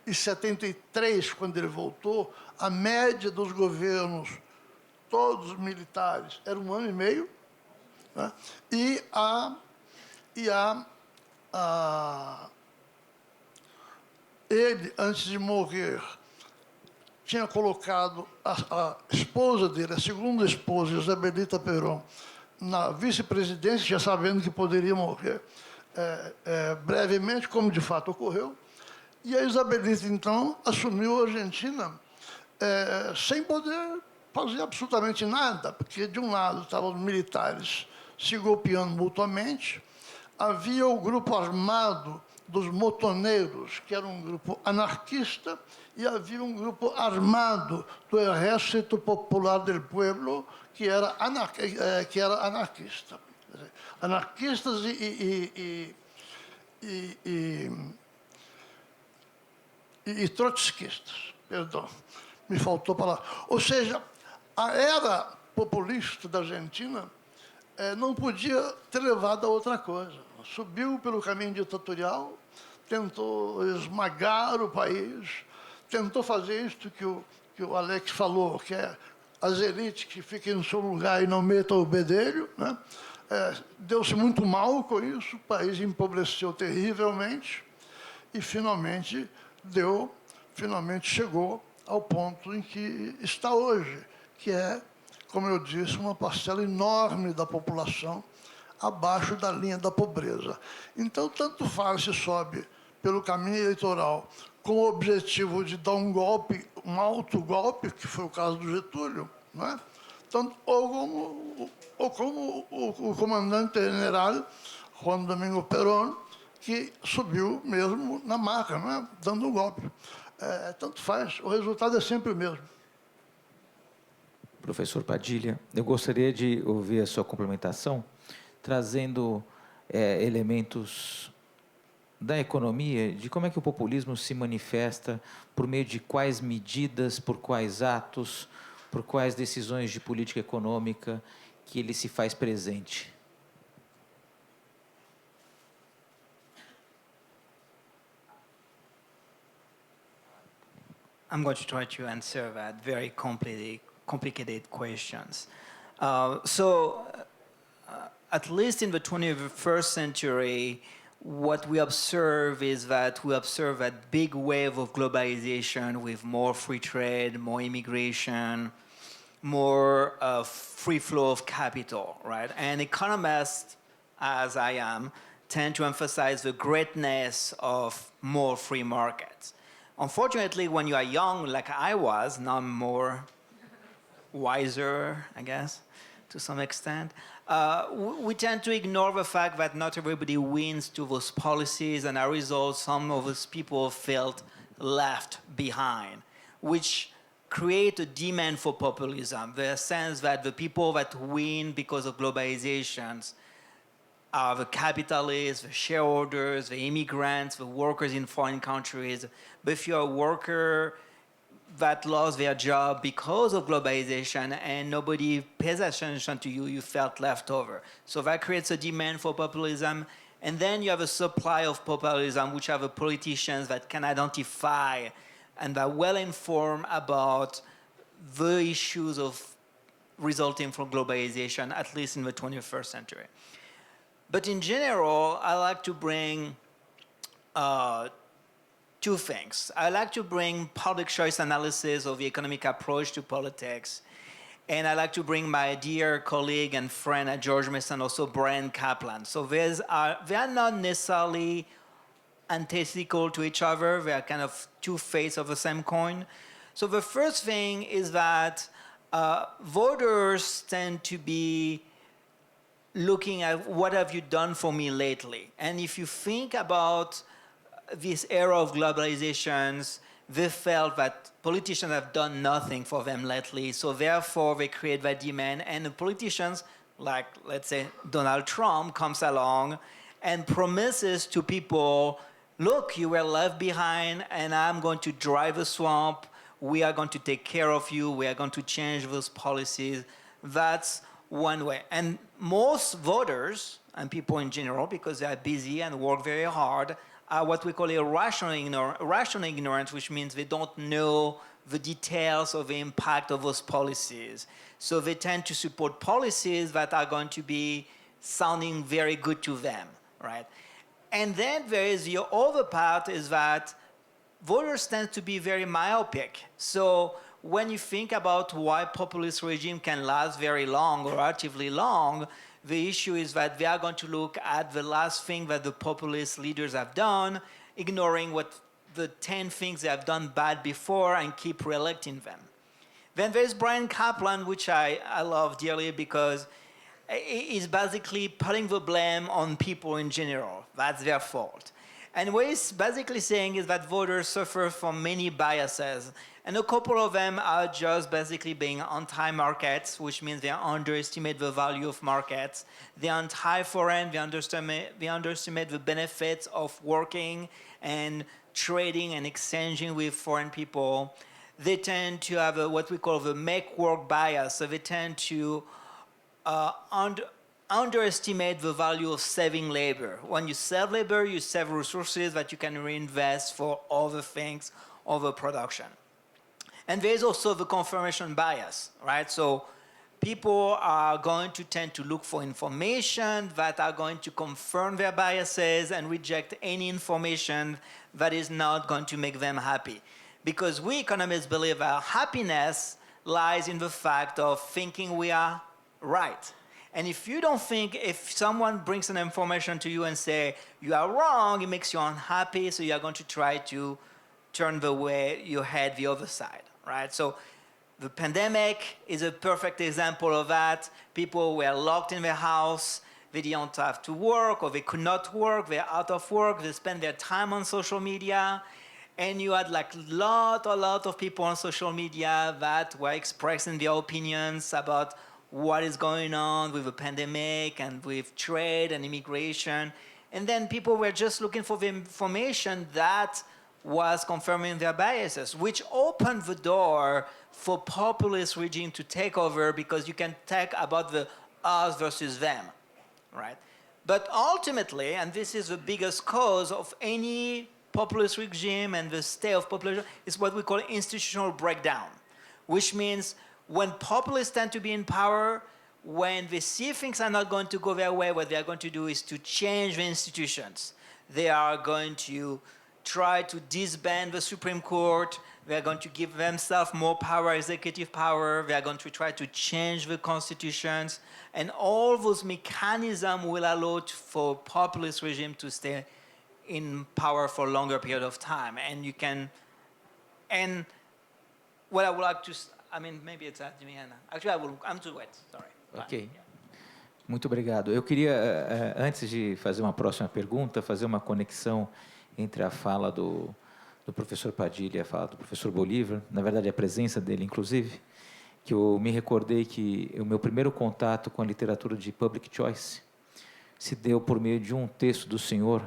e 73, quando ele voltou, a média dos governos, todos militares, era 1 ano e meio, né? Ele, antes de morrer, tinha colocado a esposa dele, a segunda esposa, Isabelita Perón, na vice-presidência, já sabendo que poderia morrer brevemente, como de fato ocorreu. E a Isabelita, então, assumiu a Argentina sem poder fazer absolutamente nada, porque, de um lado, estavam os militares se golpeando mutuamente, havia o grupo armado dos motoneiros, que era um grupo anarquista, e havia um grupo armado do Exército Popular del Pueblo, que era anarquista. Anarquistas e trotskistas, perdão, me faltou a palavra. Ou seja, a era populista da Argentina não podia ter levado a outra coisa. Subiu pelo caminho ditatorial, tentou esmagar o país, tentou fazer isto que o Alex falou, que é as elites que fiquem no seu lugar e não metam o bedelho. Né? Deu-se muito mal com isso, o país empobreceu terrivelmente e, finalmente chegou ao ponto em que está hoje, que é, como eu disse, uma parcela enorme da população abaixo da linha da pobreza. Então, tanto faz se sobe pelo caminho eleitoral com o objetivo de dar um golpe, um alto golpe, que foi o caso do Getúlio, não é? Tanto, ou como o comandante-general Juan Domingo Perón, que subiu mesmo na maca, não é? Dando um golpe. Tanto faz, o resultado é sempre o mesmo. Professor Padilha, eu gostaria de ouvir a sua complementação, trazendo elementos da economia, de como é que o populismo se manifesta, por meio de quais medidas, por quais atos, por quais decisões de política econômica que ele se faz presente. I'm going to try to answer that very complicated questions. At least in the 21st century, what we observe is that we observe a big wave of globalization with more free trade, more immigration, more free flow of capital, right? And economists, as I am, tend to emphasize the greatness of more free markets. Unfortunately, when you are young, like I was, now I'm more wiser, I guess, to some extent, we tend to ignore the fact that not everybody wins to those policies, and as a result, some of those people felt left behind, which create a demand for populism, the sense that the people that win because of globalizations are the capitalists, the shareholders, the immigrants, the workers in foreign countries. But if you're a worker that lost their job because of globalization and nobody pays attention to you, you felt left over. So that creates a demand for populism. And then you have a supply of populism, which are the politicians that can identify and are well informed about the issues of resulting from globalization, at least in the 21st century. But in general, I like to bring two things. I like to bring public choice analysis of the economic approach to politics. And I like to bring my dear colleague and friend at George Mason, also Brian Kaplan. So they are not necessarily antithetical to each other. They are kind of two faces of the same coin. So the first thing is that voters tend to be looking at what have you done for me lately. And if you think about this era of globalizations, they felt that politicians have done nothing for them lately, so therefore they create that demand, and the politicians, like let's say Donald Trump, comes along and promises to people, look, you were left behind and I'm going to drive a swamp, we are going to take care of you, we are going to change those policies. That's one way. And most voters, and people in general, because they are busy and work very hard, are what we call irrational ignorance, which means they don't know the details of the impact of those policies. So they tend to support policies that are going to be sounding very good to them, right? And then there is the other part is that voters tend to be very myopic. So when you think about why populist regime can last very long or relatively long, the issue is that they are going to look at the last thing that the populist leaders have done, ignoring what the 10 things they have done bad before and keep re-electing them. Then there's Brian Kaplan, which I love dearly because he's basically putting the blame on people in general. That's their fault. And what he's basically saying is that voters suffer from many biases. And a couple of them are just basically being anti-markets, which means they underestimate the value of markets. They're anti-foreign, they underestimate the benefits of working and trading and exchanging with foreign people. They tend to have what we call the make work bias. So they tend to underestimate the value of saving labor. When you save labor, you save resources that you can reinvest for other things, other production. And there's also the confirmation bias, right? So people are going to tend to look for information that are going to confirm their biases and reject any information that is not going to make them happy. Because we economists believe our happiness lies in the fact of thinking we are right. And if you don't think, if someone brings an information to you and say, you are wrong, it makes you unhappy, so you are going to try to turn the way you head the other side, right? So the pandemic is a perfect example of that. People were locked in their house, they didn't have to work, or they could not work, they're out of work, they spend their time on social media, and you had like a lot of people on social media that were expressing their opinions about what is going on with the pandemic and with trade and immigration. And then people were just looking for the information that was confirming their biases, which opened the door for populist regime to take over because you can talk about the us versus them, right? But ultimately, and this is the biggest cause of any populist regime and the state of populism, is what we call institutional breakdown, which means when populists tend to be in power, when they see things are not going to go their way, what they are going to do is to change the institutions. They are going to try to disband the Supreme Court. They are going to give themselves more power, executive power. They are going to try to change the constitutions. And all those mechanisms will allow for populist regime to stay in power for a longer period of time. And you can, and what I would like to, I mean, maybe it's at Juliana. Actually, I'm too wet, sorry. Ok. Muito obrigado. Eu queria, antes de fazer uma próxima pergunta, fazer uma conexão entre a fala do professor Padilha e a fala do professor Bolívar, na verdade, a presença dele, inclusive, que eu me recordei que o meu primeiro contato com a literatura de public choice se deu por meio de um texto do senhor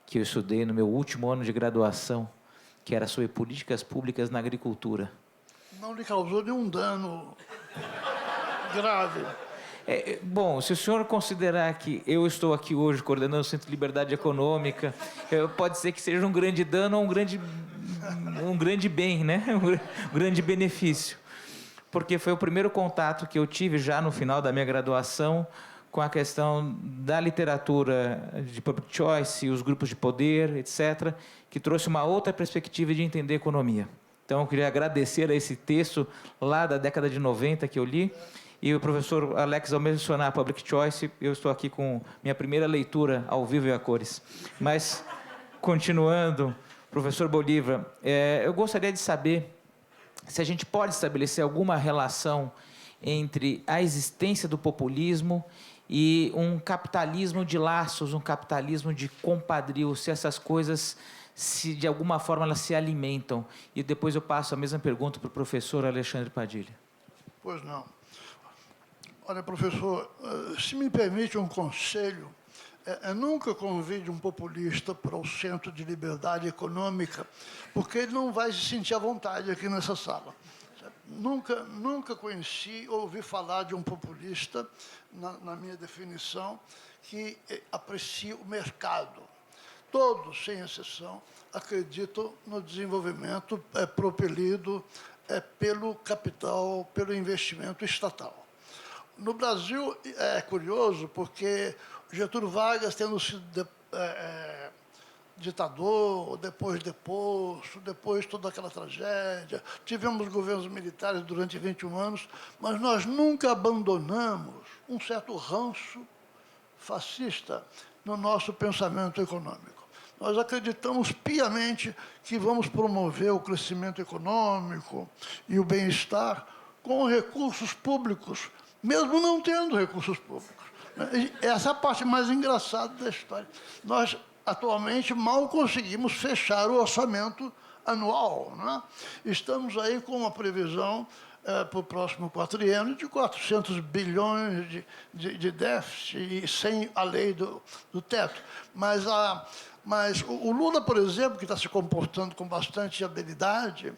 que eu estudei no meu último ano de graduação, que era sobre políticas públicas na agricultura. Não lhe causou nenhum dano grave. Bom, se o senhor considerar que eu estou aqui hoje coordenando o Centro de Liberdade Econômica, pode ser que seja um grande dano ou um grande bem, né? Um grande benefício. Porque foi o primeiro contato que eu tive já no final da minha graduação com a questão da literatura de public choice, os grupos de poder, etc., que trouxe uma outra perspectiva de entender economia. Então, eu queria agradecer a esse texto lá da década de 90 que eu li. E o professor Alex, ao mencionar public choice, eu estou aqui com minha primeira leitura ao vivo e a cores. Mas, continuando, professor Bolívar, eu gostaria de saber se a gente pode estabelecer alguma relação entre a existência do populismo e um capitalismo de laços, um capitalismo de compadrio, se essas coisas, se de alguma forma elas se alimentam. E depois eu passo a mesma pergunta para o professor Alexandre Padilha. Pois não. Olha, professor, se me permite um conselho, nunca convide um populista para o Centro de Liberdade Econômica, porque ele não vai se sentir à vontade aqui nessa sala. Nunca conheci, ouvi falar de um populista, na minha definição, que aprecia o mercado. Todos, sem exceção, acreditam no desenvolvimento propelido pelo capital, pelo investimento estatal. No Brasil, é curioso, porque Getúlio Vargas, tendo sido ditador, depois deposto, depois toda aquela tragédia, tivemos governos militares durante 21 anos, mas nós nunca abandonamos um certo ranço fascista no nosso pensamento econômico. Nós acreditamos piamente que vamos promover o crescimento econômico e o bem-estar com recursos públicos, mesmo não tendo recursos públicos. Essa é a parte mais engraçada da história. Nós, atualmente, mal conseguimos fechar o orçamento anual, né? Estamos aí com uma previsão para o próximo quatriênio de 400 bilhões de déficit, e sem a lei do teto. Mas o Lula, por exemplo, que está se comportando com bastante habilidade,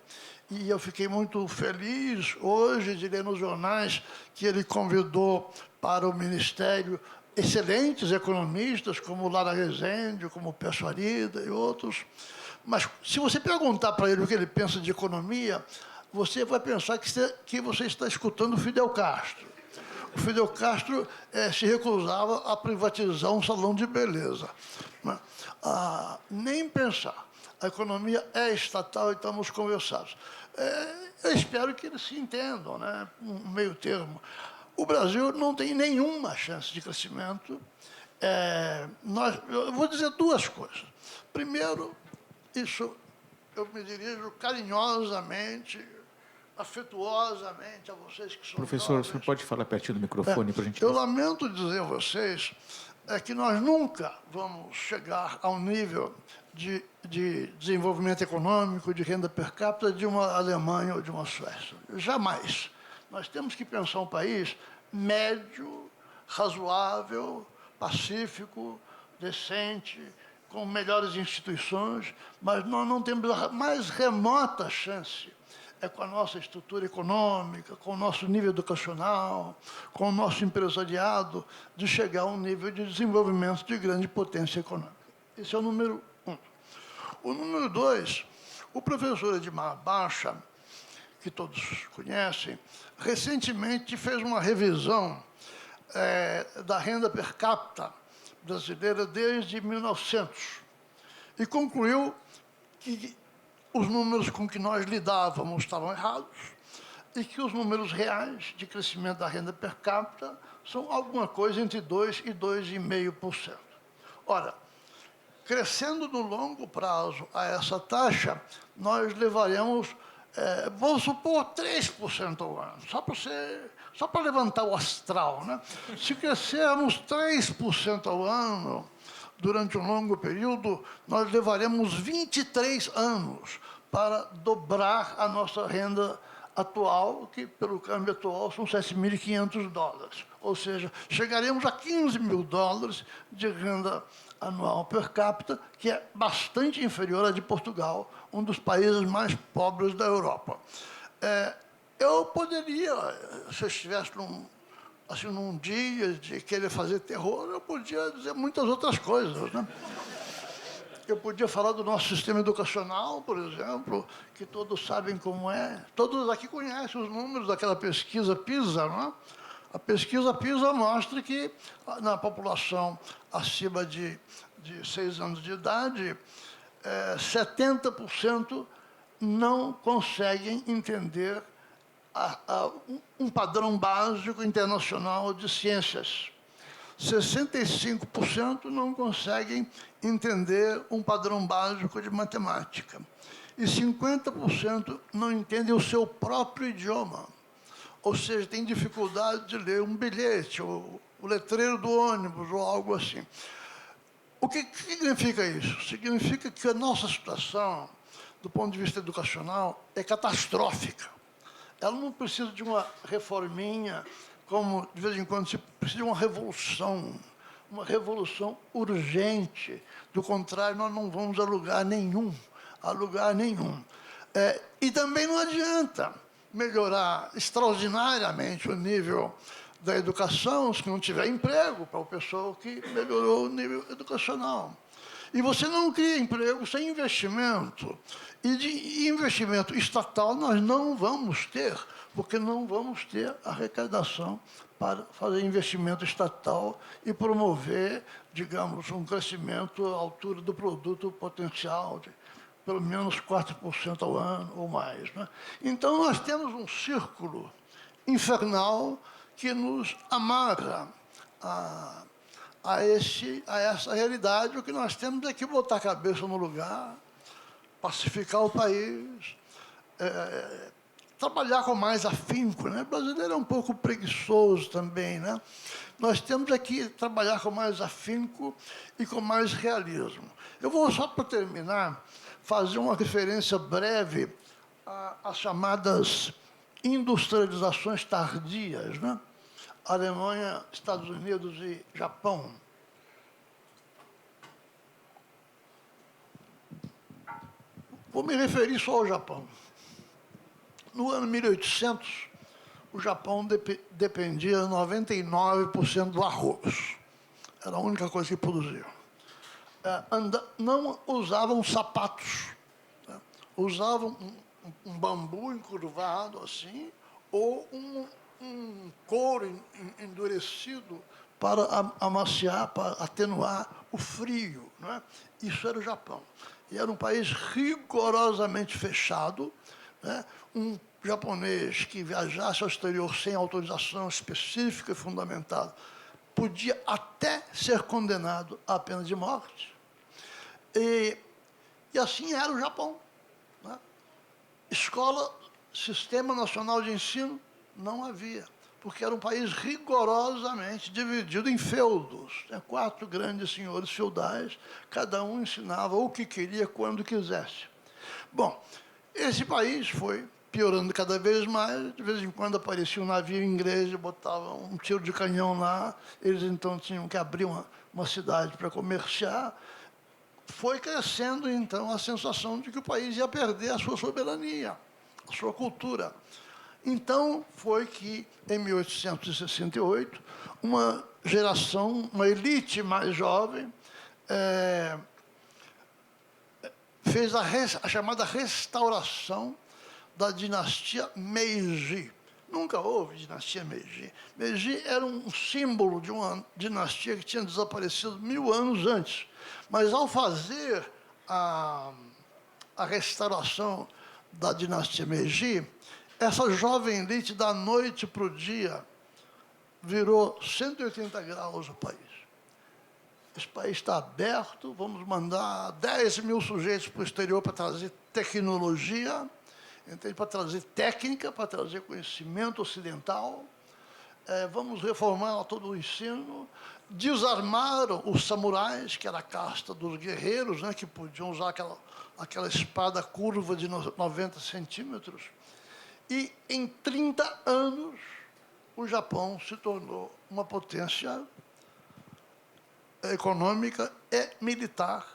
e eu fiquei muito feliz hoje de ler nos jornais que ele convidou para o Ministério excelentes economistas, como Lara Rezende, como Peço Arida e outros. Mas, se você perguntar para ele o que ele pensa de economia, você vai pensar que você está escutando o Fidel Castro. O Fidel Castro se recusava a privatizar um salão de beleza. Nem pensar. A economia é estatal e estamos conversados. Eu espero que eles se entendam, né? Um meio termo. O Brasil não tem nenhuma chance de crescimento. Eu vou dizer duas coisas. Primeiro, isso eu me dirijo carinhosamente, afetuosamente a vocês que são Professor, jovens. o senhor pode falar pertinho do microfone, por Eu gentileza? lamento dizer a vocês que nós nunca vamos chegar ao nível de desenvolvimento econômico, de renda per capita de uma Alemanha ou de uma Suécia. Jamais. Nós temos que pensar um país médio, razoável, pacífico, decente, com melhores instituições, mas nós não temos a mais remota chance com a nossa estrutura econômica, com o nosso nível educacional, com o nosso empresariado, de chegar a um nível de desenvolvimento de grande potência econômica. Esse é o número 1. O número 2, o professor Edmar Baixa, que todos conhecem, recentemente fez uma revisão da renda per capita brasileira desde 1900 e concluiu que os números com que nós lidávamos estavam errados e que os números reais de crescimento da renda per capita são alguma coisa entre 2% e 2,5%. Ora, crescendo no longo prazo a essa taxa, nós levaremos, vamos supor, 3% ao ano, só para levantar o astral, né? Se crescermos 3% ao ano, durante um longo período, nós levaremos 23 anos para dobrar a nossa renda atual, que pelo câmbio atual são $7.500. Ou seja, chegaremos a $15 mil de renda anual per capita, que é bastante inferior à de Portugal, um dos países mais pobres da Europa. Eu poderia, se eu estivesse num dia de querer fazer terror, eu podia dizer muitas outras coisas, né? Eu podia falar do nosso sistema educacional, por exemplo, que todos sabem como é. Todos aqui conhecem os números daquela pesquisa PISA, não é? A pesquisa PISA mostra que, na população acima de 6 anos de idade, 70% não conseguem entender um padrão básico internacional de ciências. 65% não conseguem entender um padrão básico de matemática. E 50% não entendem o seu próprio idioma. Ou seja, tem dificuldade de ler um bilhete, ou o letreiro do ônibus, ou algo assim. O que significa isso? Significa que a nossa situação, do ponto de vista educacional, é catastrófica. Ela não precisa de uma reforminha, como, de vez em quando, se precisa de uma revolução urgente. Do contrário, nós não vamos a lugar nenhum. E também não adianta melhorar extraordinariamente o nível da educação se não tiver emprego para o pessoal que melhorou o nível educacional. E você não cria emprego sem investimento. E de investimento estatal nós não vamos ter, porque não vamos ter arrecadação para fazer investimento estatal e promover, digamos, um crescimento à altura do produto potencial de pelo menos 4% ao ano ou mais, né? Então, nós temos um círculo infernal que nos amarra a essa realidade. O que nós temos é que botar a cabeça no lugar, pacificar o país, trabalhar com mais afinco, né? O brasileiro é um pouco preguiçoso também, né? Nós temos aqui trabalhar com mais afinco e com mais realismo. Eu vou, só para terminar, fazer uma referência breve às chamadas industrializações tardias, né? Alemanha, Estados Unidos e Japão. Vou me referir só ao Japão. No ano 1800, o Japão dependia 99% do arroz. Era a única coisa que produzia. Não usavam sapatos. Né? Usavam um bambu encurvado, assim, ou um couro endurecido para amaciar, para atenuar o frio. Né? Isso era o Japão. E era um país rigorosamente fechado. Né? Um japonês que viajasse ao exterior sem autorização específica e fundamentada podia até ser condenado à pena de morte. E assim era o Japão. Né? Escola, Sistema Nacional de Ensino, não havia, porque era um país rigorosamente dividido em feudos. 4 grandes senhores feudais, cada um ensinava o que queria, quando quisesse. Bom, esse país foi piorando cada vez mais. De vez em quando aparecia um navio inglês e botava um tiro de canhão lá. Eles, então, tinham que abrir uma cidade para comerciar. Foi crescendo, então, a sensação de que o país ia perder a sua soberania, a sua cultura. Então, foi que, em 1868, uma geração, uma elite mais jovem, fez a chamada restauração da dinastia Meiji. Nunca houve dinastia Meiji. Meiji era um símbolo de uma dinastia que tinha desaparecido 1000 anos antes. Mas, ao fazer a restauração da dinastia Meiji, essa jovem elite, da noite para o dia, virou 180 graus o país. Esse país está aberto, vamos mandar 10 mil sujeitos para o exterior para trazer tecnologia, para trazer técnica, para trazer conhecimento ocidental. Vamos reformar todo o ensino. Desarmaram os samurais, que era a casta dos guerreiros, né, que podiam usar aquela espada curva de 90 centímetros. E, em 30 anos, o Japão se tornou uma potência econômica e militar,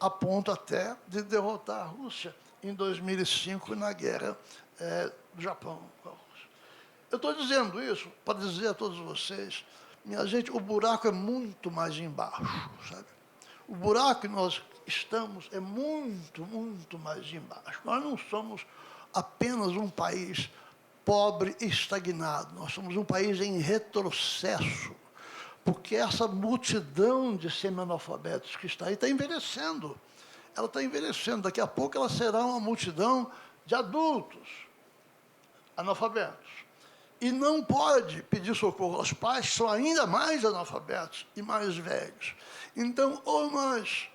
a ponto até de derrotar a Rússia em 2005, na guerra do Japão com a Rússia. Eu estou dizendo isso para dizer a todos vocês, minha gente, o buraco é muito mais embaixo, sabe? O buraco que nós estamos é muito, muito mais embaixo. Nós não somos apenas um país pobre e estagnado. Nós somos um país em retrocesso, porque essa multidão de semi-analfabetos que está aí está envelhecendo. Ela está envelhecendo. Daqui a pouco ela será uma multidão de adultos analfabetos. E não pode pedir socorro aos pais, que são ainda mais analfabetos e mais velhos. Então, ou nós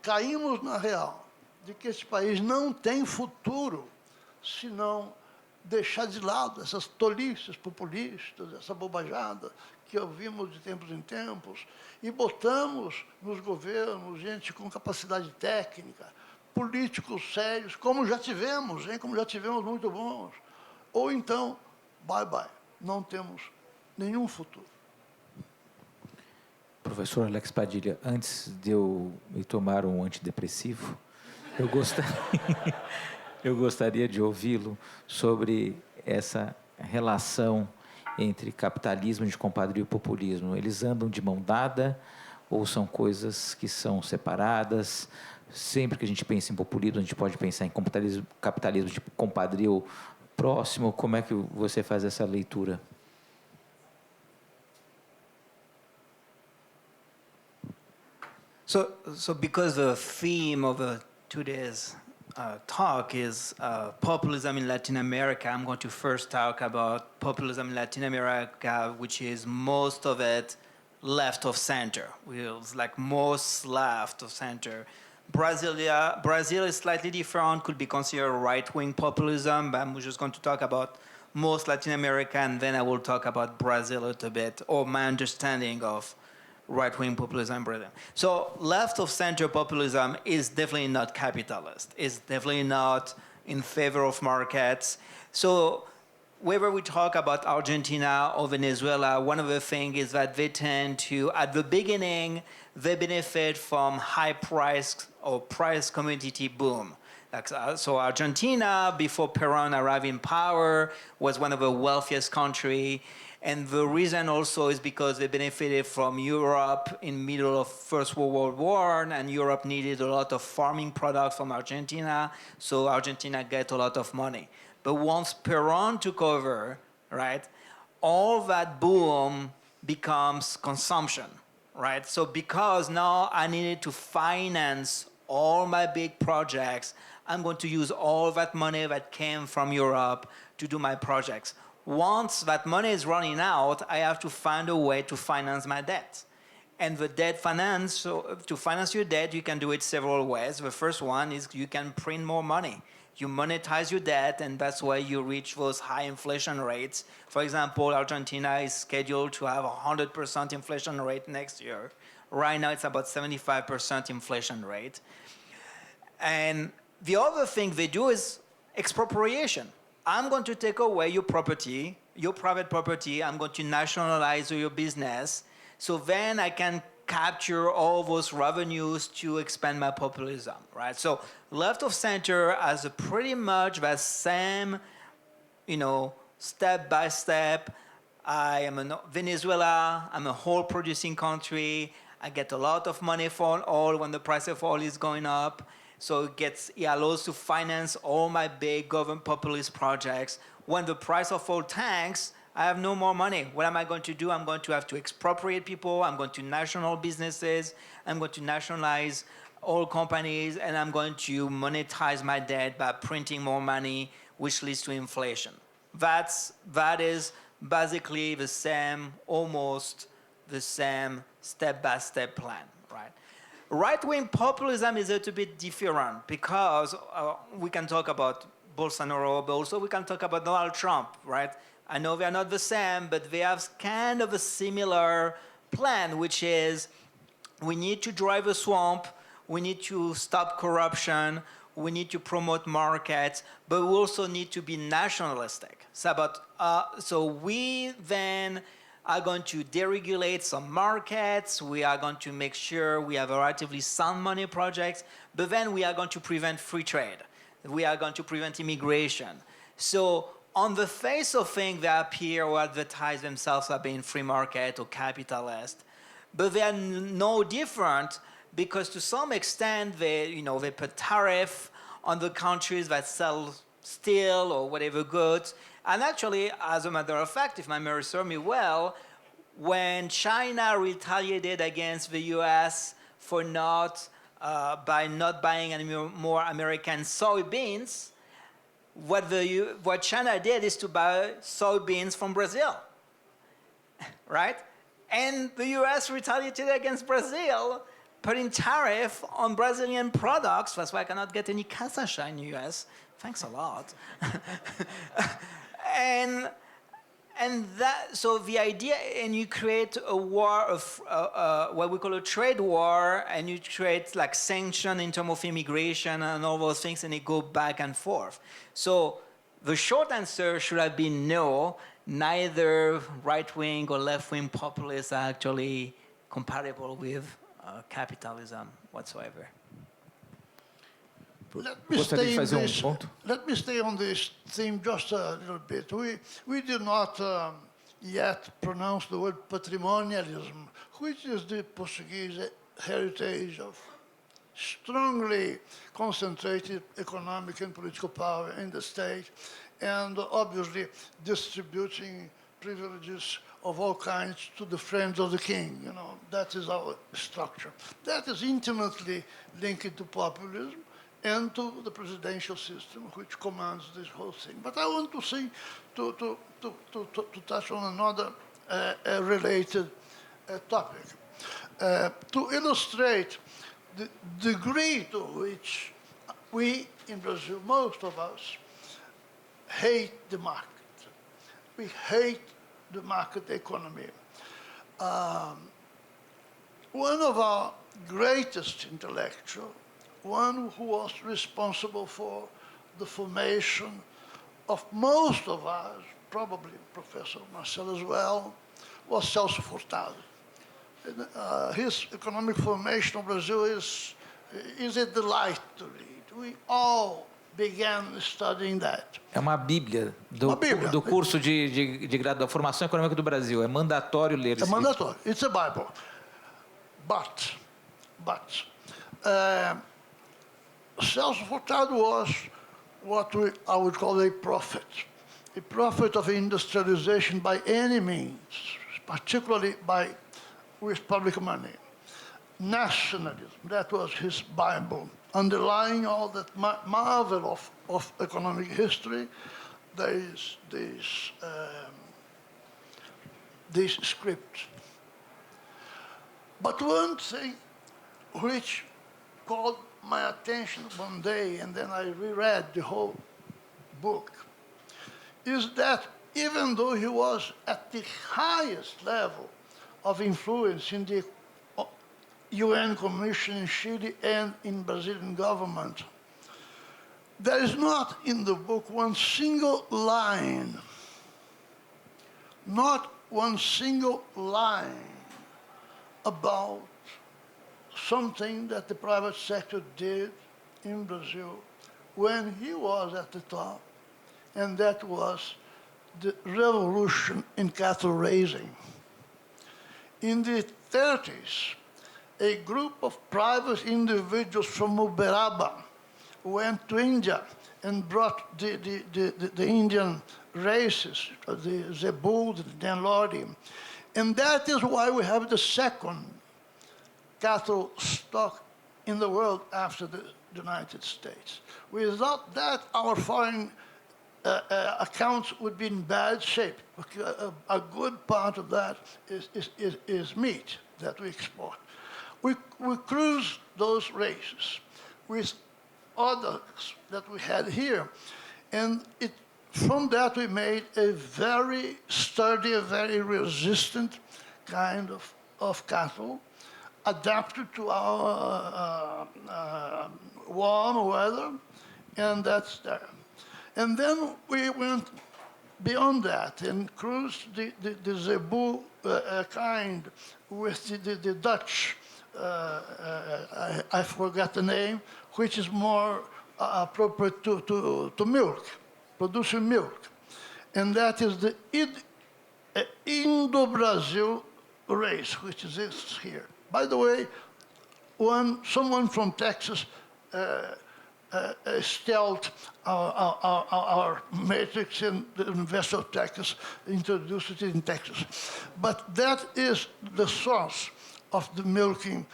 caímos na real de que esse país não tem futuro se não deixar de lado essas tolices populistas, essa bobajada que ouvimos de tempos em tempos, e botamos nos governos gente com capacidade técnica, políticos sérios, como já tivemos, hein, como já tivemos muito bons. Ou então, bye bye, não temos nenhum futuro. Professor Alex Padilha, antes de eu me tomar um antidepressivo, eu gostaria de ouvi-lo sobre essa relação entre capitalismo de compadrio e populismo. Eles andam de mão dada ou são coisas que são separadas? Sempre que a gente pensa em populismo, a gente pode pensar em capitalismo de compadrio próximo. Como é que você faz essa leitura? So because the theme of today's talk is populism in Latin America, I'm going to first talk about populism in Latin America, which is most of it left of center. It's like most left of center. Brazil is slightly different, could be considered right-wing populism, but I'm just going to talk about most Latin America, and then I will talk about Brazil a little bit, or my understanding of right-wing populism in Brazil. So left-of-center populism is definitely not capitalist. It's definitely not in favor of markets. So whether we talk about Argentina or Venezuela, one of the things is that they tend to, at the beginning, they benefit from high price or price commodity boom. So Argentina, before Peron arrived in power, was one of the wealthiest countries. And the reason also is because they benefited from Europe in middle of First World War, and Europe needed a lot of farming products from Argentina, so Argentina get a lot of money. But once Peron took over, right, all that boom becomes consumption, right? So because now I needed to finance all my big projects, I'm going to use all that money that came from Europe to do my projects. Once that money is running out, I have to find a way to finance my debt. And the debt finance, so to finance your debt, you can do it several ways. The first one is you can print more money. You monetize your debt, and that's why you reach those high inflation rates. For example, Argentina is scheduled to have 100% inflation rate next year. Right now, it's about 75% inflation rate. And the other thing they do is expropriation. I'm going to take away your property, your private property. I'm going to nationalize your business. So then I can capture all those revenues to expand my populism, right? So left of center has a pretty much the same, step by step. I am in Venezuela. I'm a whole producing country. I get a lot of money for oil when the price of oil is going up. So it allows to finance all my big government populist projects. When the price of oil tanks, I have no more money. What am I going to do? I'm going to have to expropriate people. I'm going to national businesses. I'm going to nationalize all companies, and I'm going to monetize my debt by printing more money, which leads to inflation. That is basically the same, almost the same step-by-step plan, right? Right-wing populism is a little bit different because we can talk about Bolsonaro, but also we can talk about Donald Trump, right? I know they are not the same, but they have kind of a similar plan, which is we need to drive a swamp, we need to stop corruption, we need to promote markets, but we also need to be nationalistic. So we then are going to deregulate some markets, we are going to make sure we have a relatively sound money projects, but then we are going to prevent free trade. We are going to prevent immigration. So on the face of things, they appear or advertise themselves as being free market or capitalist, but they are no different because to some extent they put tariff on the countries that sell steel or whatever goods. And actually, as a matter of fact, if my memory serves me well, when China retaliated against the US for by not buying any more American soybeans, what China did is to buy soybeans from Brazil, right? And the US retaliated against Brazil, putting tariff on Brazilian products. That's why I cannot get any cassava in the US. Thanks a lot. So the idea, and you create a war of what we call a trade war, and you create like sanction in terms of immigration and all those things, and they go back and forth. So the short answer should have been no. Neither right-wing or left-wing populists are actually compatible with capitalism whatsoever. Gostaria de fazer ponto. Let me stay on this theme just a little bit. We did not yet pronounce the word patrimonialism, which is the Portuguese heritage of strongly concentrated economic and political power in the state, and obviously distributing privileges of all kinds to the friends of the king. You know, that is our structure. That is intimately linked to populism and to the presidential system, which commands this whole thing. But I want to say, to touch on another related topic, to illustrate the degree to which we in Brazil, most of us, hate the market. We hate the market economy. One of our greatest intellectuals, one who was responsible for the formation of most of us, probably Professor Marcelo as well, was Celso Furtado. His economic formation of Brazil is a delight to read. We all began studying that. É uma bíblia do curso de da formação econômica do Brasil. É mandatório ler esse livro. É mandatório. It's a Bible. But Celso Furtado was what I would call a prophet of industrialization by any means, particularly with public money. Nationalism, that was his Bible. Underlying all that marvel of economic history, there is this script. But one thing which called my attention one day, and then I reread the whole book, is that even though he was at the highest level of influence in the UN Commission in Chile and in Brazilian government, there is not in the book one single line, not one single line about something that the private sector did in Brazil when he was at the top, and that was the revolution in cattle raising. In the 30s, a group of private individuals from Uberaba went to India and brought the Indian races, the Zebu, the Danlodi. And that is why we have the second cattle stock in the world after the United States. Without that, our foreign accounts would be in bad shape. A good part of that is meat that we export. We cruise those races with others that we had here. And from that we made a very sturdy, a very resistant kind of cattle, adapted to our warm weather, and that's there. And then we went beyond that and cruised the Zebu kind with the Dutch, I forgot the name, which is more appropriate to milk, producing milk. And that is the Indo-Brazil race, which exists here. By the way, someone from Texas stealth our matrix in the University of Texas, introduced it in Texas. But that is the source of the milking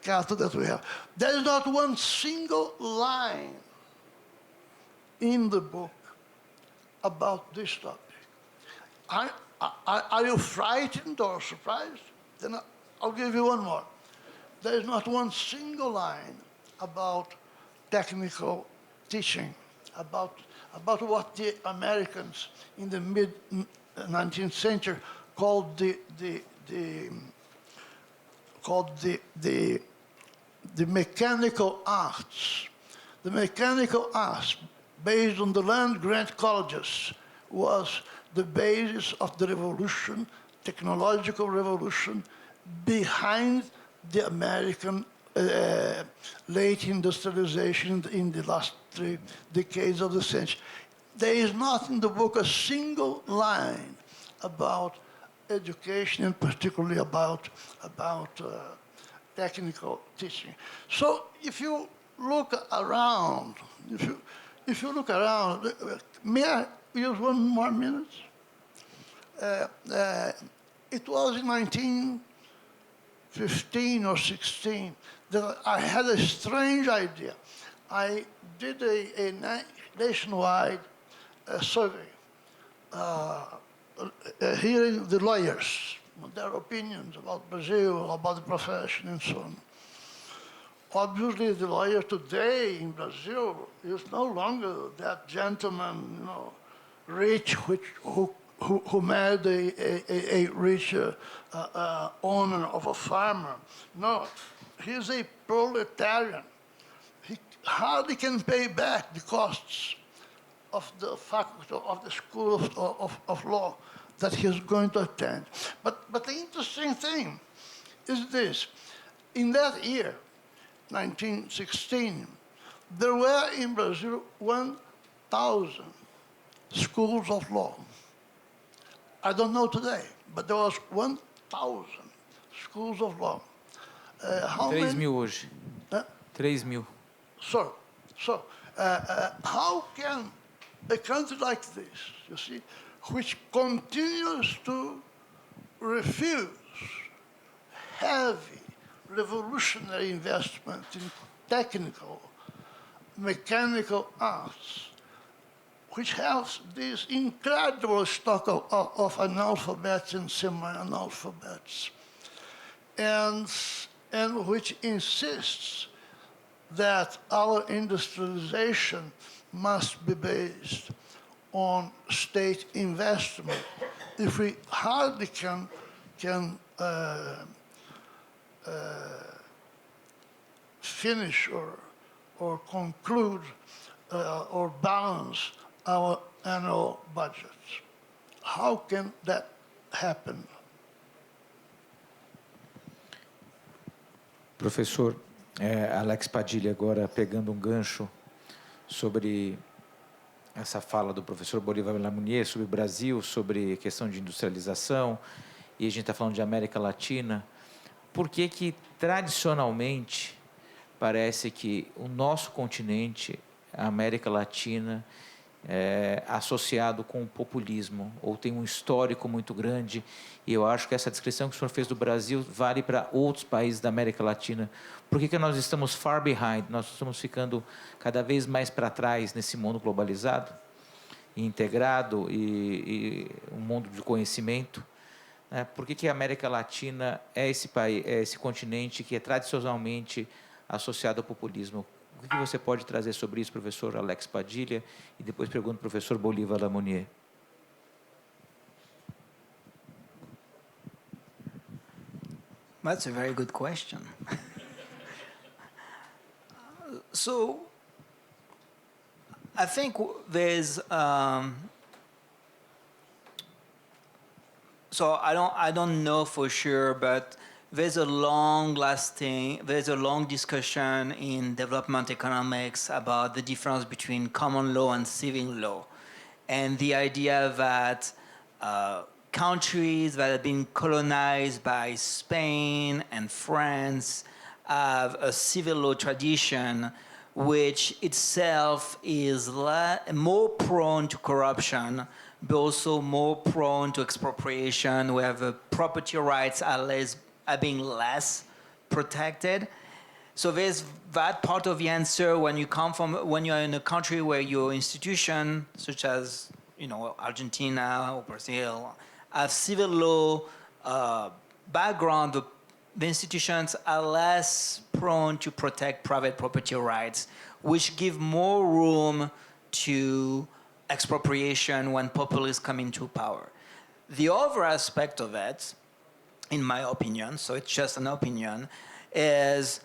cattle that we have. There is not one single line in the book about this topic. Are you frightened or surprised? Then I'll give you one more. There is not one single line about technical teaching, about what the Americans in the mid-19th century called the mechanical arts. The mechanical arts, based on the land-grant colleges, was the basis of the revolution, technological revolution, behind the American late industrialization in the last 3 decades of the century. There is not in the book a single line about education, and particularly about technical teaching. So if you look around, if you look around, may I use 1 more minute? It was in 1915 or 16 that I had a strange idea. I did a nationwide survey, hearing the lawyers, their opinions about Brazil, about the profession, and so on. Obviously, the lawyer today in Brazil is no longer that gentleman, rich, who married a rich owner of a farmer. No, he's a proletarian. He hardly can pay back the costs of the faculty, of the school of law that he's going to attend. But the interesting thing is this. In that year, 1916, there were in Brazil 1,000 schools of law. I don't know today, but there was 1,000 schools of law. How 3 many? mil hoje. 3 mil. So, how can a country like this, you see, which continues to refuse heavy revolutionary investment in technical, mechanical arts, which has this incredible stock of analphabets and semi-analphabets, and which insists that our industrialization must be based on state investment. If we hardly can finish or conclude or balance our annual budgets. How can that happen? Professor, Alex Padilha, agora pegando um gancho sobre essa fala do professor Bolívar Lamounier sobre o Brasil, sobre questão de industrialização, e a gente está falando de América Latina. Por que tradicionalmente parece que o nosso continente, a América Latina, é associado com o populismo, ou tem um histórico muito grande, e eu acho que essa descrição que o senhor fez do Brasil vale para outros países da América Latina. Por que nós estamos far behind? Nós estamos ficando cada vez mais para trás nesse mundo globalizado, e integrado, e um mundo de conhecimento. Por que a América Latina é esse país, é esse continente que é tradicionalmente associado ao populismo? O que você pode trazer sobre isso, professor Alex Padilha, e depois pergunto ao professor Bolívar Lamounier. That's a very good question. So, I think there's so I don't know for sure, but there's a long discussion in development economics about the difference between common law and civil law, and the idea that countries that have been colonized by Spain and France have a civil law tradition, which itself is more prone to corruption, but also more prone to expropriation, where the property rights are being less protected. So there's that part of the answer when you're in a country where your institution, such as Argentina or Brazil, have civil law background. The institutions are less prone to protect private property rights, which give more room to expropriation when populists come into power. The other aspect of it, in my opinion, so it's just an opinion, is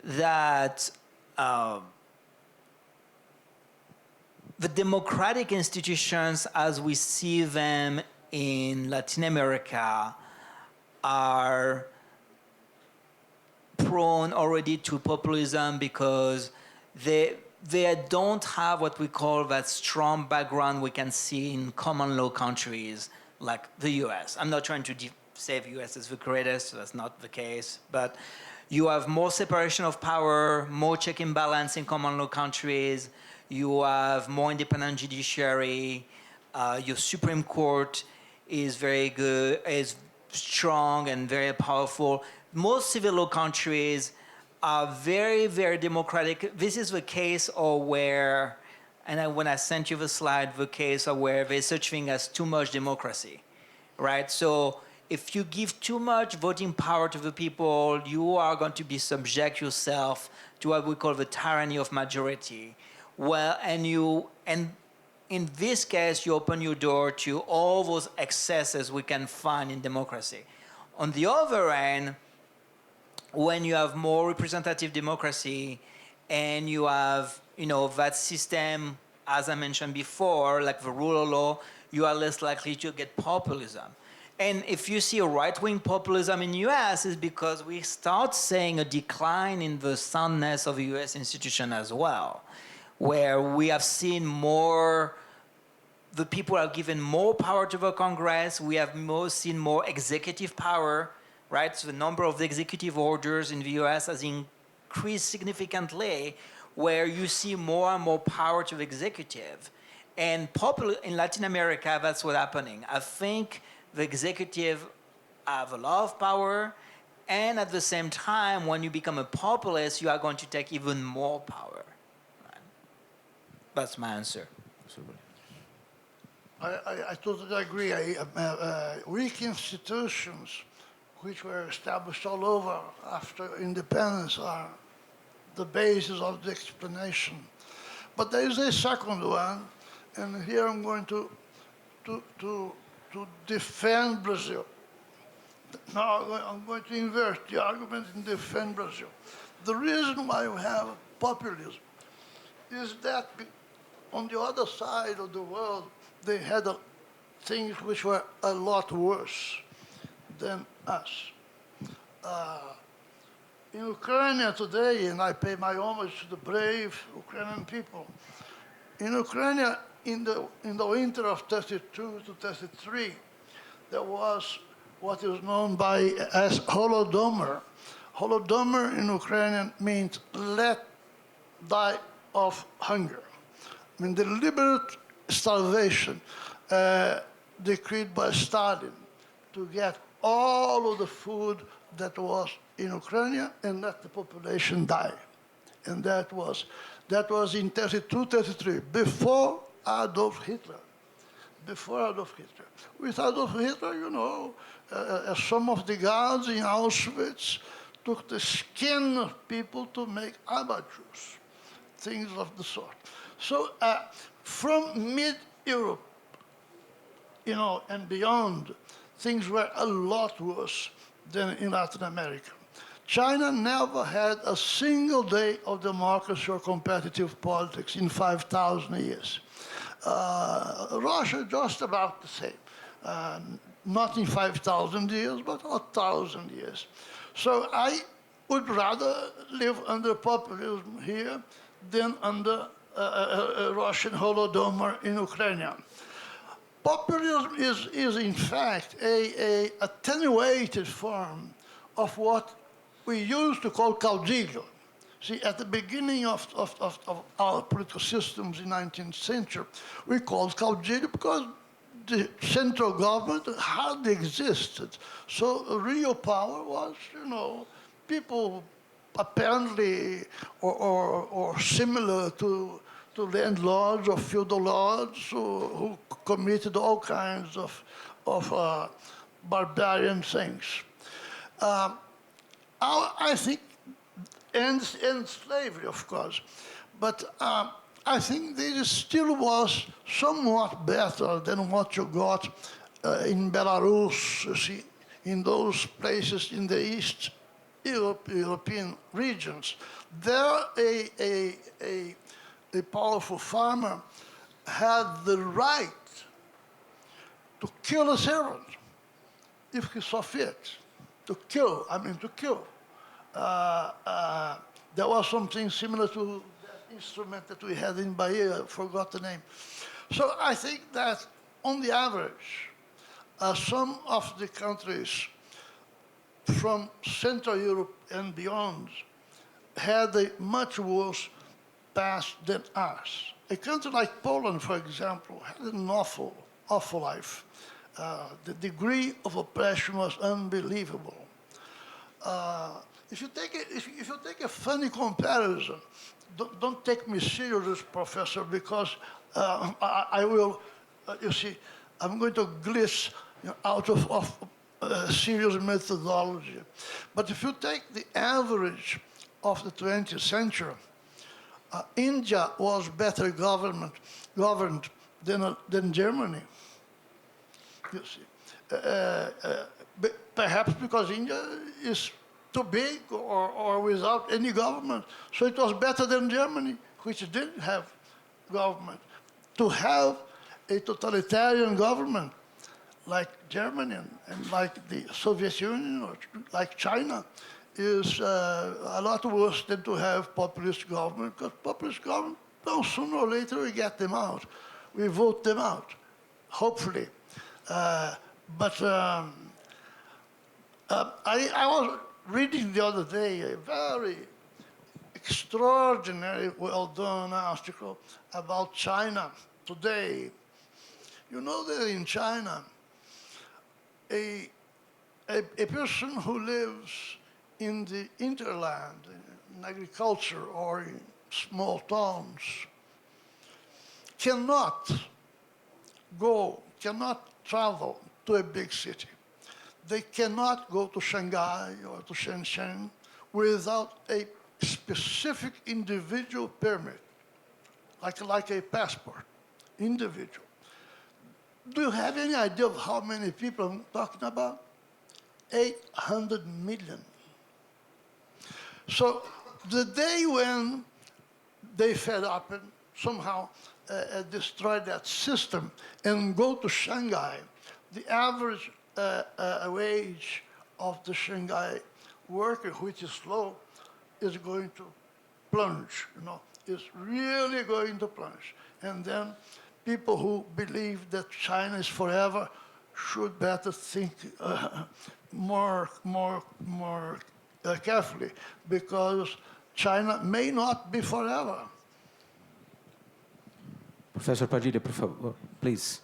that the democratic institutions as we see them in Latin America are prone already to populism because they don't have what we call that strong background we can see in common law countries like the US. I'm not trying to say the US is the greatest, so that's not the case, but you have more separation of power, more check and balance in common law countries, you have more independent judiciary, your Supreme Court is very good, is strong and very powerful. Most civil law countries are very, very democratic. This is the case where, and when I sent you the slide, the case of where there's such thing as too much democracy, right? So if you give too much voting power to the people, you are going to be subject yourself to what we call the tyranny of majority. Well, and in this case, you open your door to all those excesses we can find in democracy. On the other end, when you have more representative democracy and you have, that system, as I mentioned before, like the rule of law, you are less likely to get populism. And if you see a right-wing populism in the US, it's because we start seeing a decline in the soundness of the US institution as well, where we have seen the people are given more power to the Congress, we have seen more executive power, right? So the number of executive orders in the US has increased significantly, where you see more and more power to the executive. And in Latin America, that's what's happening. I think the executive have a lot of power, and at the same time, when you become a populist, you are going to take even more power. Right? That's my answer. I totally agree. Weak institutions, which were established all over after independence, are the basis of the explanation. But there is a second one, and here I'm going to defend Brazil. Now I'm going to invert the argument and defend Brazil. The reason why we have populism is that on the other side of the world, they had things which were a lot worse than us. In Ukraine today, and I pay my homage to the brave Ukrainian people, in Ukraine, in the winter of 32 to 33, there was what is known as Holodomor. Holodomor in Ukrainian means let die of hunger. I mean, deliberate starvation decreed by Stalin to get all of the food that was in Ukraine and let the population die. And that was in 32, 33, before Adolf Hitler. Before Adolf Hitler. With Adolf Hitler, some of the guards in Auschwitz took the skin of people to make abattoirs, things of the sort. So from mid-Europe, and beyond, things were a lot worse than in Latin America. China never had a single day of democracy or competitive politics in 5,000 years. Russia, just about the same. Not in 5,000 years, but 1,000 years. So I would rather live under populism here than under Russian Holodomor in Ukraine. Populism is in fact a attenuated form of what we used to call caudillo. See, at the beginning of our political systems in the 19th century, we called caudillo because the central government hardly existed. So real power was, people apparently or similar to landlords or feudal lords who committed all kinds of barbarian things. I think, and slavery, of course, but I think this still was somewhat better than what you got in Belarus, you see, in those places in the East European regions. There, a powerful farmer had the right to kill a servant if he saw fit. To kill. There was something similar to that instrument that we had in Bahia, I forgot the name. So I think that on the average, some of the countries from Central Europe and beyond had a much worse past than us. A country like Poland, for example, had an awful life. The degree of oppression was unbelievable. If you take a funny comparison, don't take me serious, Professor, because I will, you see, I'm going to glitz out of serious methodology. But if you take the average of the 20th century, India was better governed than Germany. You see, perhaps because India is too big or without any government. So it was better than Germany, which didn't have government. To have a totalitarian government like Germany and like the Soviet Union or like China is a lot worse than to have populist government, because populist government, well, sooner or later we get them out. We vote them out, hopefully. I was reading the other day a very extraordinary, well-done article about China today. You know that in China, a person who lives in the hinterland, in agriculture or in small towns, cannot travel to a big city. They cannot go to Shanghai or to Shenzhen without a specific individual permit, like a passport, individual. Do you have any idea of how many people I'm talking about? 800 million. So the day when they fed up and somehow destroyed that system and go to Shanghai, the average wage of the Shanghai worker, which is low, is going to plunge, is really going to plunge. And then people who believe that China is forever should better think more carefully, because China may not be forever. Professor Padilha, por favor, please.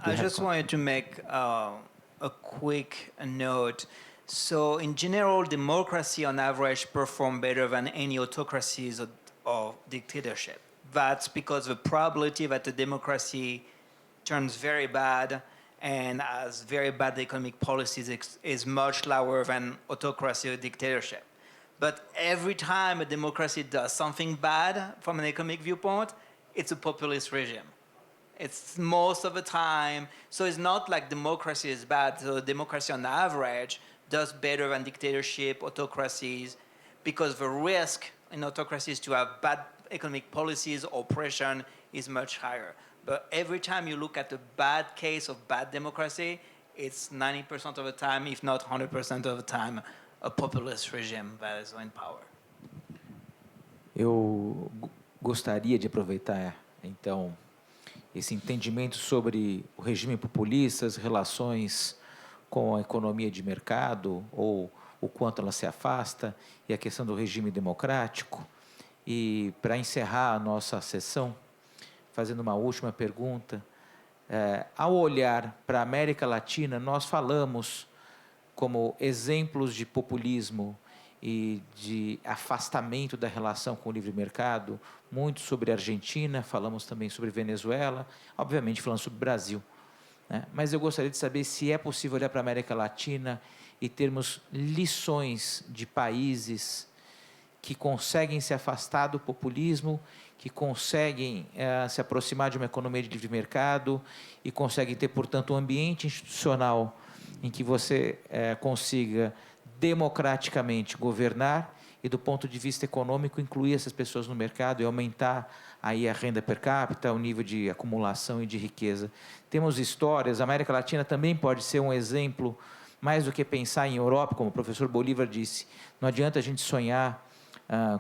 I just wanted to make a quick note. So in general, democracy on average perform better than any autocracies or dictatorship. That's because the probability that the democracy turns very bad and has very bad economic policies is much lower than autocracy or dictatorship. But every time a democracy does something bad from an economic viewpoint, it's a populist regime. It's most of the time. So it's not like democracy is bad. So democracy on average does better than dictatorship, autocracies, because the risk in autocracies to have bad economic policies, oppression is much higher. But every time you look at a bad case of bad democracy, it's 90% of the time, if not 100% of the time, a populist regime that is in power. Eu gostaria de aproveitar, então, esse entendimento sobre o regime populista, as relações com a economia de mercado, ou o quanto ela se afasta, e a questão do regime democrático, E para encerrar a nossa sessão, fazendo uma última pergunta, ao olhar para a América Latina, nós falamos como exemplos de populismo e de afastamento da relação com o livre mercado, muito sobre a Argentina, falamos também sobre Venezuela, obviamente falando sobre o Brasil, né? Mas eu gostaria de saber se é possível olhar para a América Latina e termos lições de países que conseguem se afastar do populismo, que conseguem se aproximar de uma economia de livre mercado e conseguem ter, portanto, um ambiente institucional em que você consiga democraticamente governar e, do ponto de vista econômico, incluir essas pessoas no mercado e aumentar aí a renda per capita, o nível de acumulação e de riqueza. Temos histórias, a América Latina também pode ser um exemplo, mais do que pensar em Europa, como o professor Bolívar disse, não adianta a gente sonhar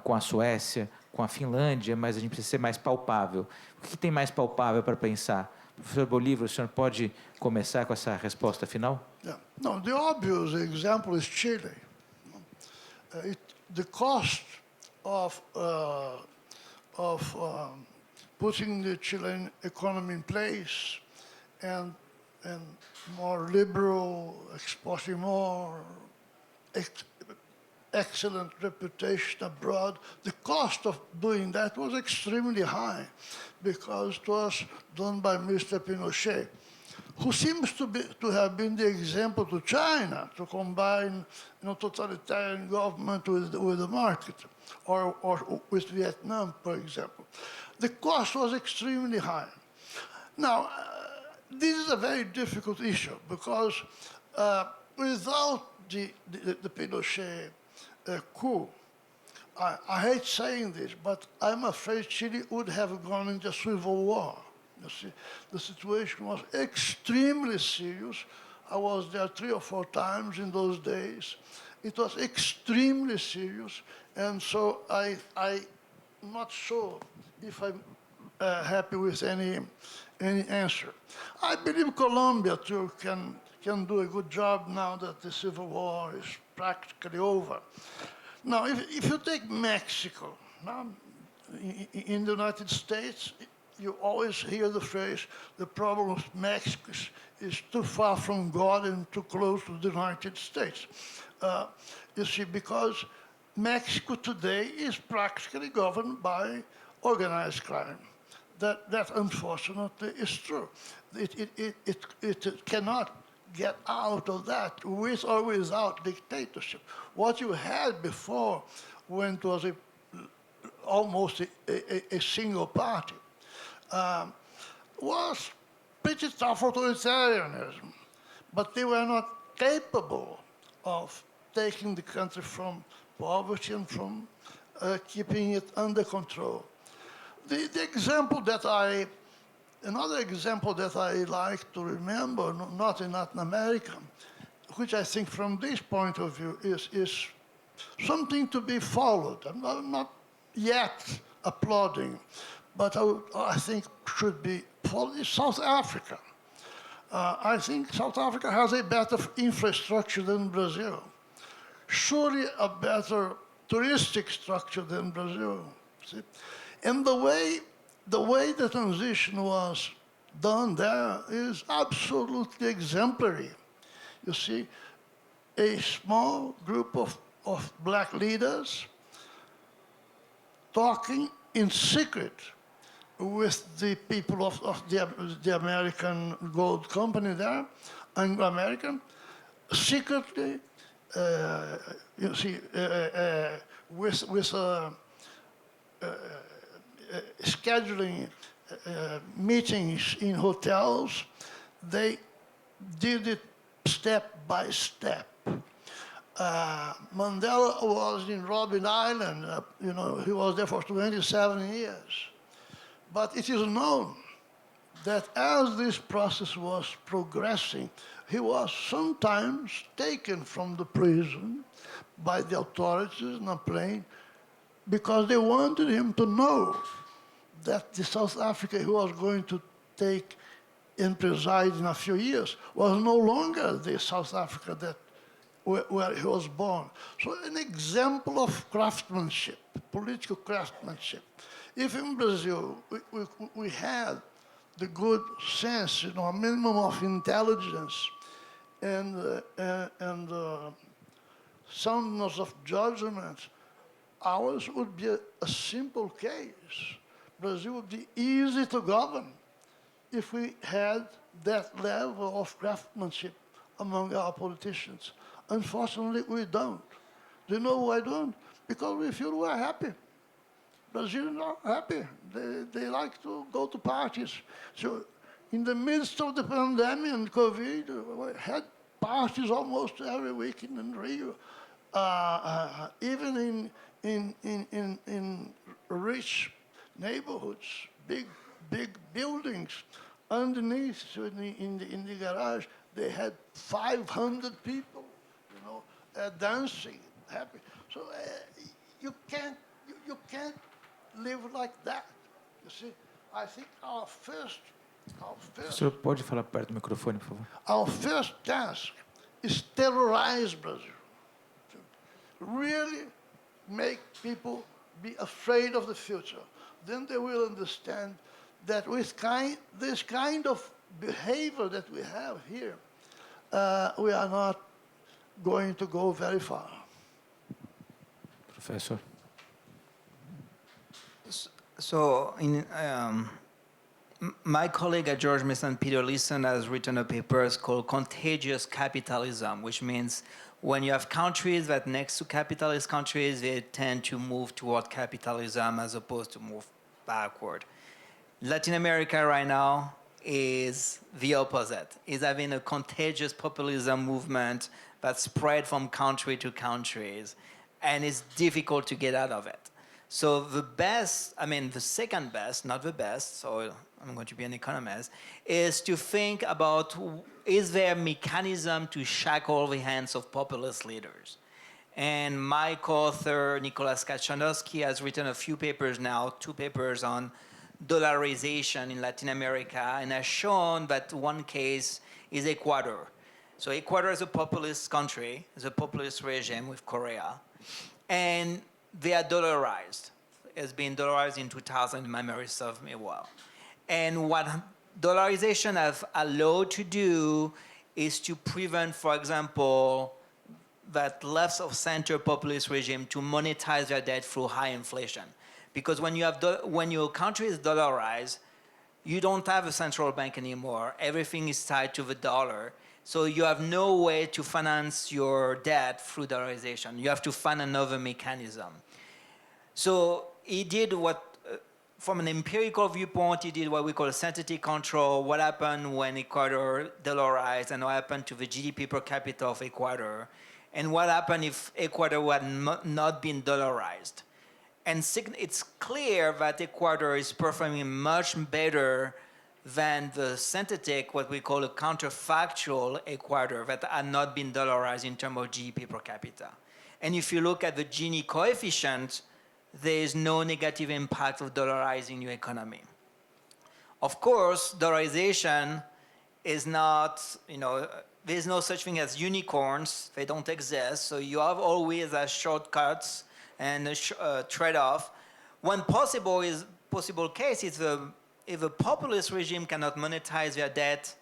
com a Suécia, com a Finlândia, mas a gente precisa ser mais palpável. O que tem mais palpável para pensar? Professor Bolívar, o senhor pode começar com essa resposta final? Yeah. No, the obvious example is Chile. The cost of putting the Chilean economy in place and more liberal, exporting more, excellent reputation abroad, the cost of doing that was extremely high because it was done by Mr. Pinochet, who seems to have been the example to China to combine totalitarian government with the market, or with Vietnam, for example. The cost was extremely high. Now, this is a very difficult issue because without the Pinochet coup, I hate saying this, but I'm afraid Chile would have gone into civil war. You see, the situation was extremely serious. I was there 3 or 4 times in those days. It was extremely serious, and so I'm not sure if I'm happy with any answer. I believe Colombia too can do a good job now that the civil war is practically over. Now, if you take Mexico, now, in the United States, you always hear the phrase, the problem with Mexico is too far from God and too close to the United States. You see, because Mexico today is practically governed by organized crime. That unfortunately is true. It cannot get out of that with or without dictatorship. What you had before, when it was almost a single party, was pretty tough authoritarianism, but they were not capable of taking the country from poverty and from keeping it under control. Another example that I like to remember, not in Latin America, which I think from this point of view is something to be followed. I'm not yet applauding, but I think should be followed, is South Africa. I think South Africa has a better infrastructure than Brazil. Surely a better touristic structure than Brazil. See? And the way the transition was done there is absolutely exemplary. You see, a small group of black leaders talking in secret with the people of the American gold company there, Anglo-American, secretly, you see, with scheduling meetings in hotels. They did it step by step. Mandela was in Robben Island, he was there for 27 years. But it is known that as this process was progressing, he was sometimes taken from the prison by the authorities on a plane because they wanted him to know that the South Africa he was going to take and preside in a few years was no longer the South Africa where he was born. So an example of craftsmanship, political craftsmanship. If in Brazil we had the good sense, a minimum of intelligence and soundness of judgment, ours would be a simple case. Brazil would be easy to govern if we had that level of craftsmanship among our politicians. Unfortunately, we don't. Do you know why I don't? Because we feel we're happy. Brazilians are happy. They like to go to parties. So in the midst of the pandemic and COVID, we had parties almost every week in Rio. Even in rich neighborhoods, big buildings, underneath in the garage, they had 500 people, dancing, happy. So you can't live like that. You see, I think our first. O senhor pode falar perto do microfone, por favor? Our first task is terrorize Brazil. Really make people be afraid of the future. Then they will understand that with this kind of behavior that we have here, we are not going to go very far. Professor. So, my colleague at George Mason, Peter Leeson, has written a paper called Contagious Capitalism, which means when you have countries that next to capitalist countries, they tend to move toward capitalism as opposed to move backward. Latin America right now is the opposite. It's having a contagious populism movement that spread from country to countries, and it's difficult to get out of it. So the second best, not the best, so I'm going to be an economist, is to think about, is there a mechanism to shackle the hands of populist leaders? And my co-author, Nicholas Kaczanowski, has written a few papers now, 2 papers on dollarization in Latin America, and has shown that one case is Ecuador. So Ecuador is a populist country, is a populist regime with Korea, and they are dollarized. It's been dollarized in 2000, my memory serves me well. And what dollarization has allowed to do is to prevent, for example, that left of center populist regime to monetize their debt through high inflation. Because when your country is dollarized, you don't have a central bank anymore. Everything is tied to the dollar. So you have no way to finance your debt through dollarization. You have to find another mechanism. So he did from an empirical viewpoint, he did what we call a synthetic control. What happened when Ecuador dollarized, and what happened to the GDP per capita of Ecuador, and what happened if Ecuador had not been dollarized. And it's clear that Ecuador is performing much better than the synthetic, what we call a counterfactual Ecuador, that had not been dollarized in terms of GDP per capita. And if you look at the Gini coefficient, there is no negative impact of dollarizing your economy. Of course, dollarization is not, there's no such thing as unicorns. They don't exist. So you have always shortcuts and a trade-off. One possible case is if a populist regime cannot monetize their debt,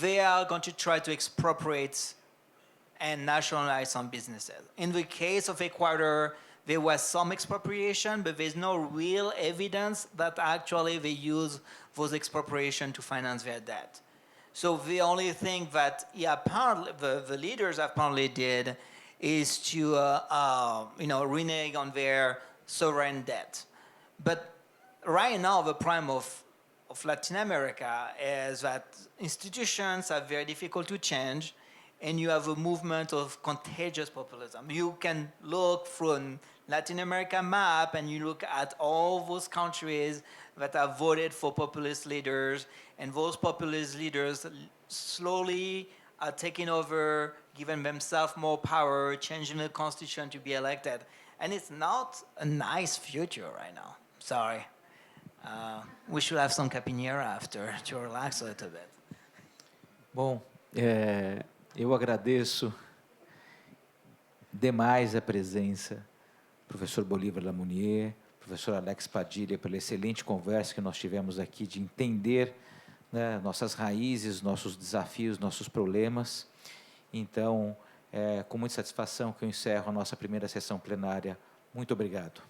they are going to try to expropriate and nationalize some businesses. In the case of Ecuador, there was some expropriation, but there's no real evidence that actually they use those expropriation to finance their debt. So the only thing that apparently the leaders apparently did is to renege on their sovereign debt. But right now, the problem of Latin America is that institutions are very difficult to change, and you have a movement of contagious populism. You can look through a Latin America map, and you look at all those countries that have voted for populist leaders, and those populist leaders slowly are taking over, giving themselves more power, changing the constitution to be elected. And it's not a nice future right now. Sorry. We should have some capinera after to relax a little bit. Bom, eu agradeço demais a presença professor Bolívar Lamounier, professor Alex Padilha, pela excelente conversa que nós tivemos aqui de entender, né, nossas raízes, nossos desafios, nossos problemas. Então, é com muita satisfação que eu encerro a nossa primeira sessão plenária. Muito obrigado.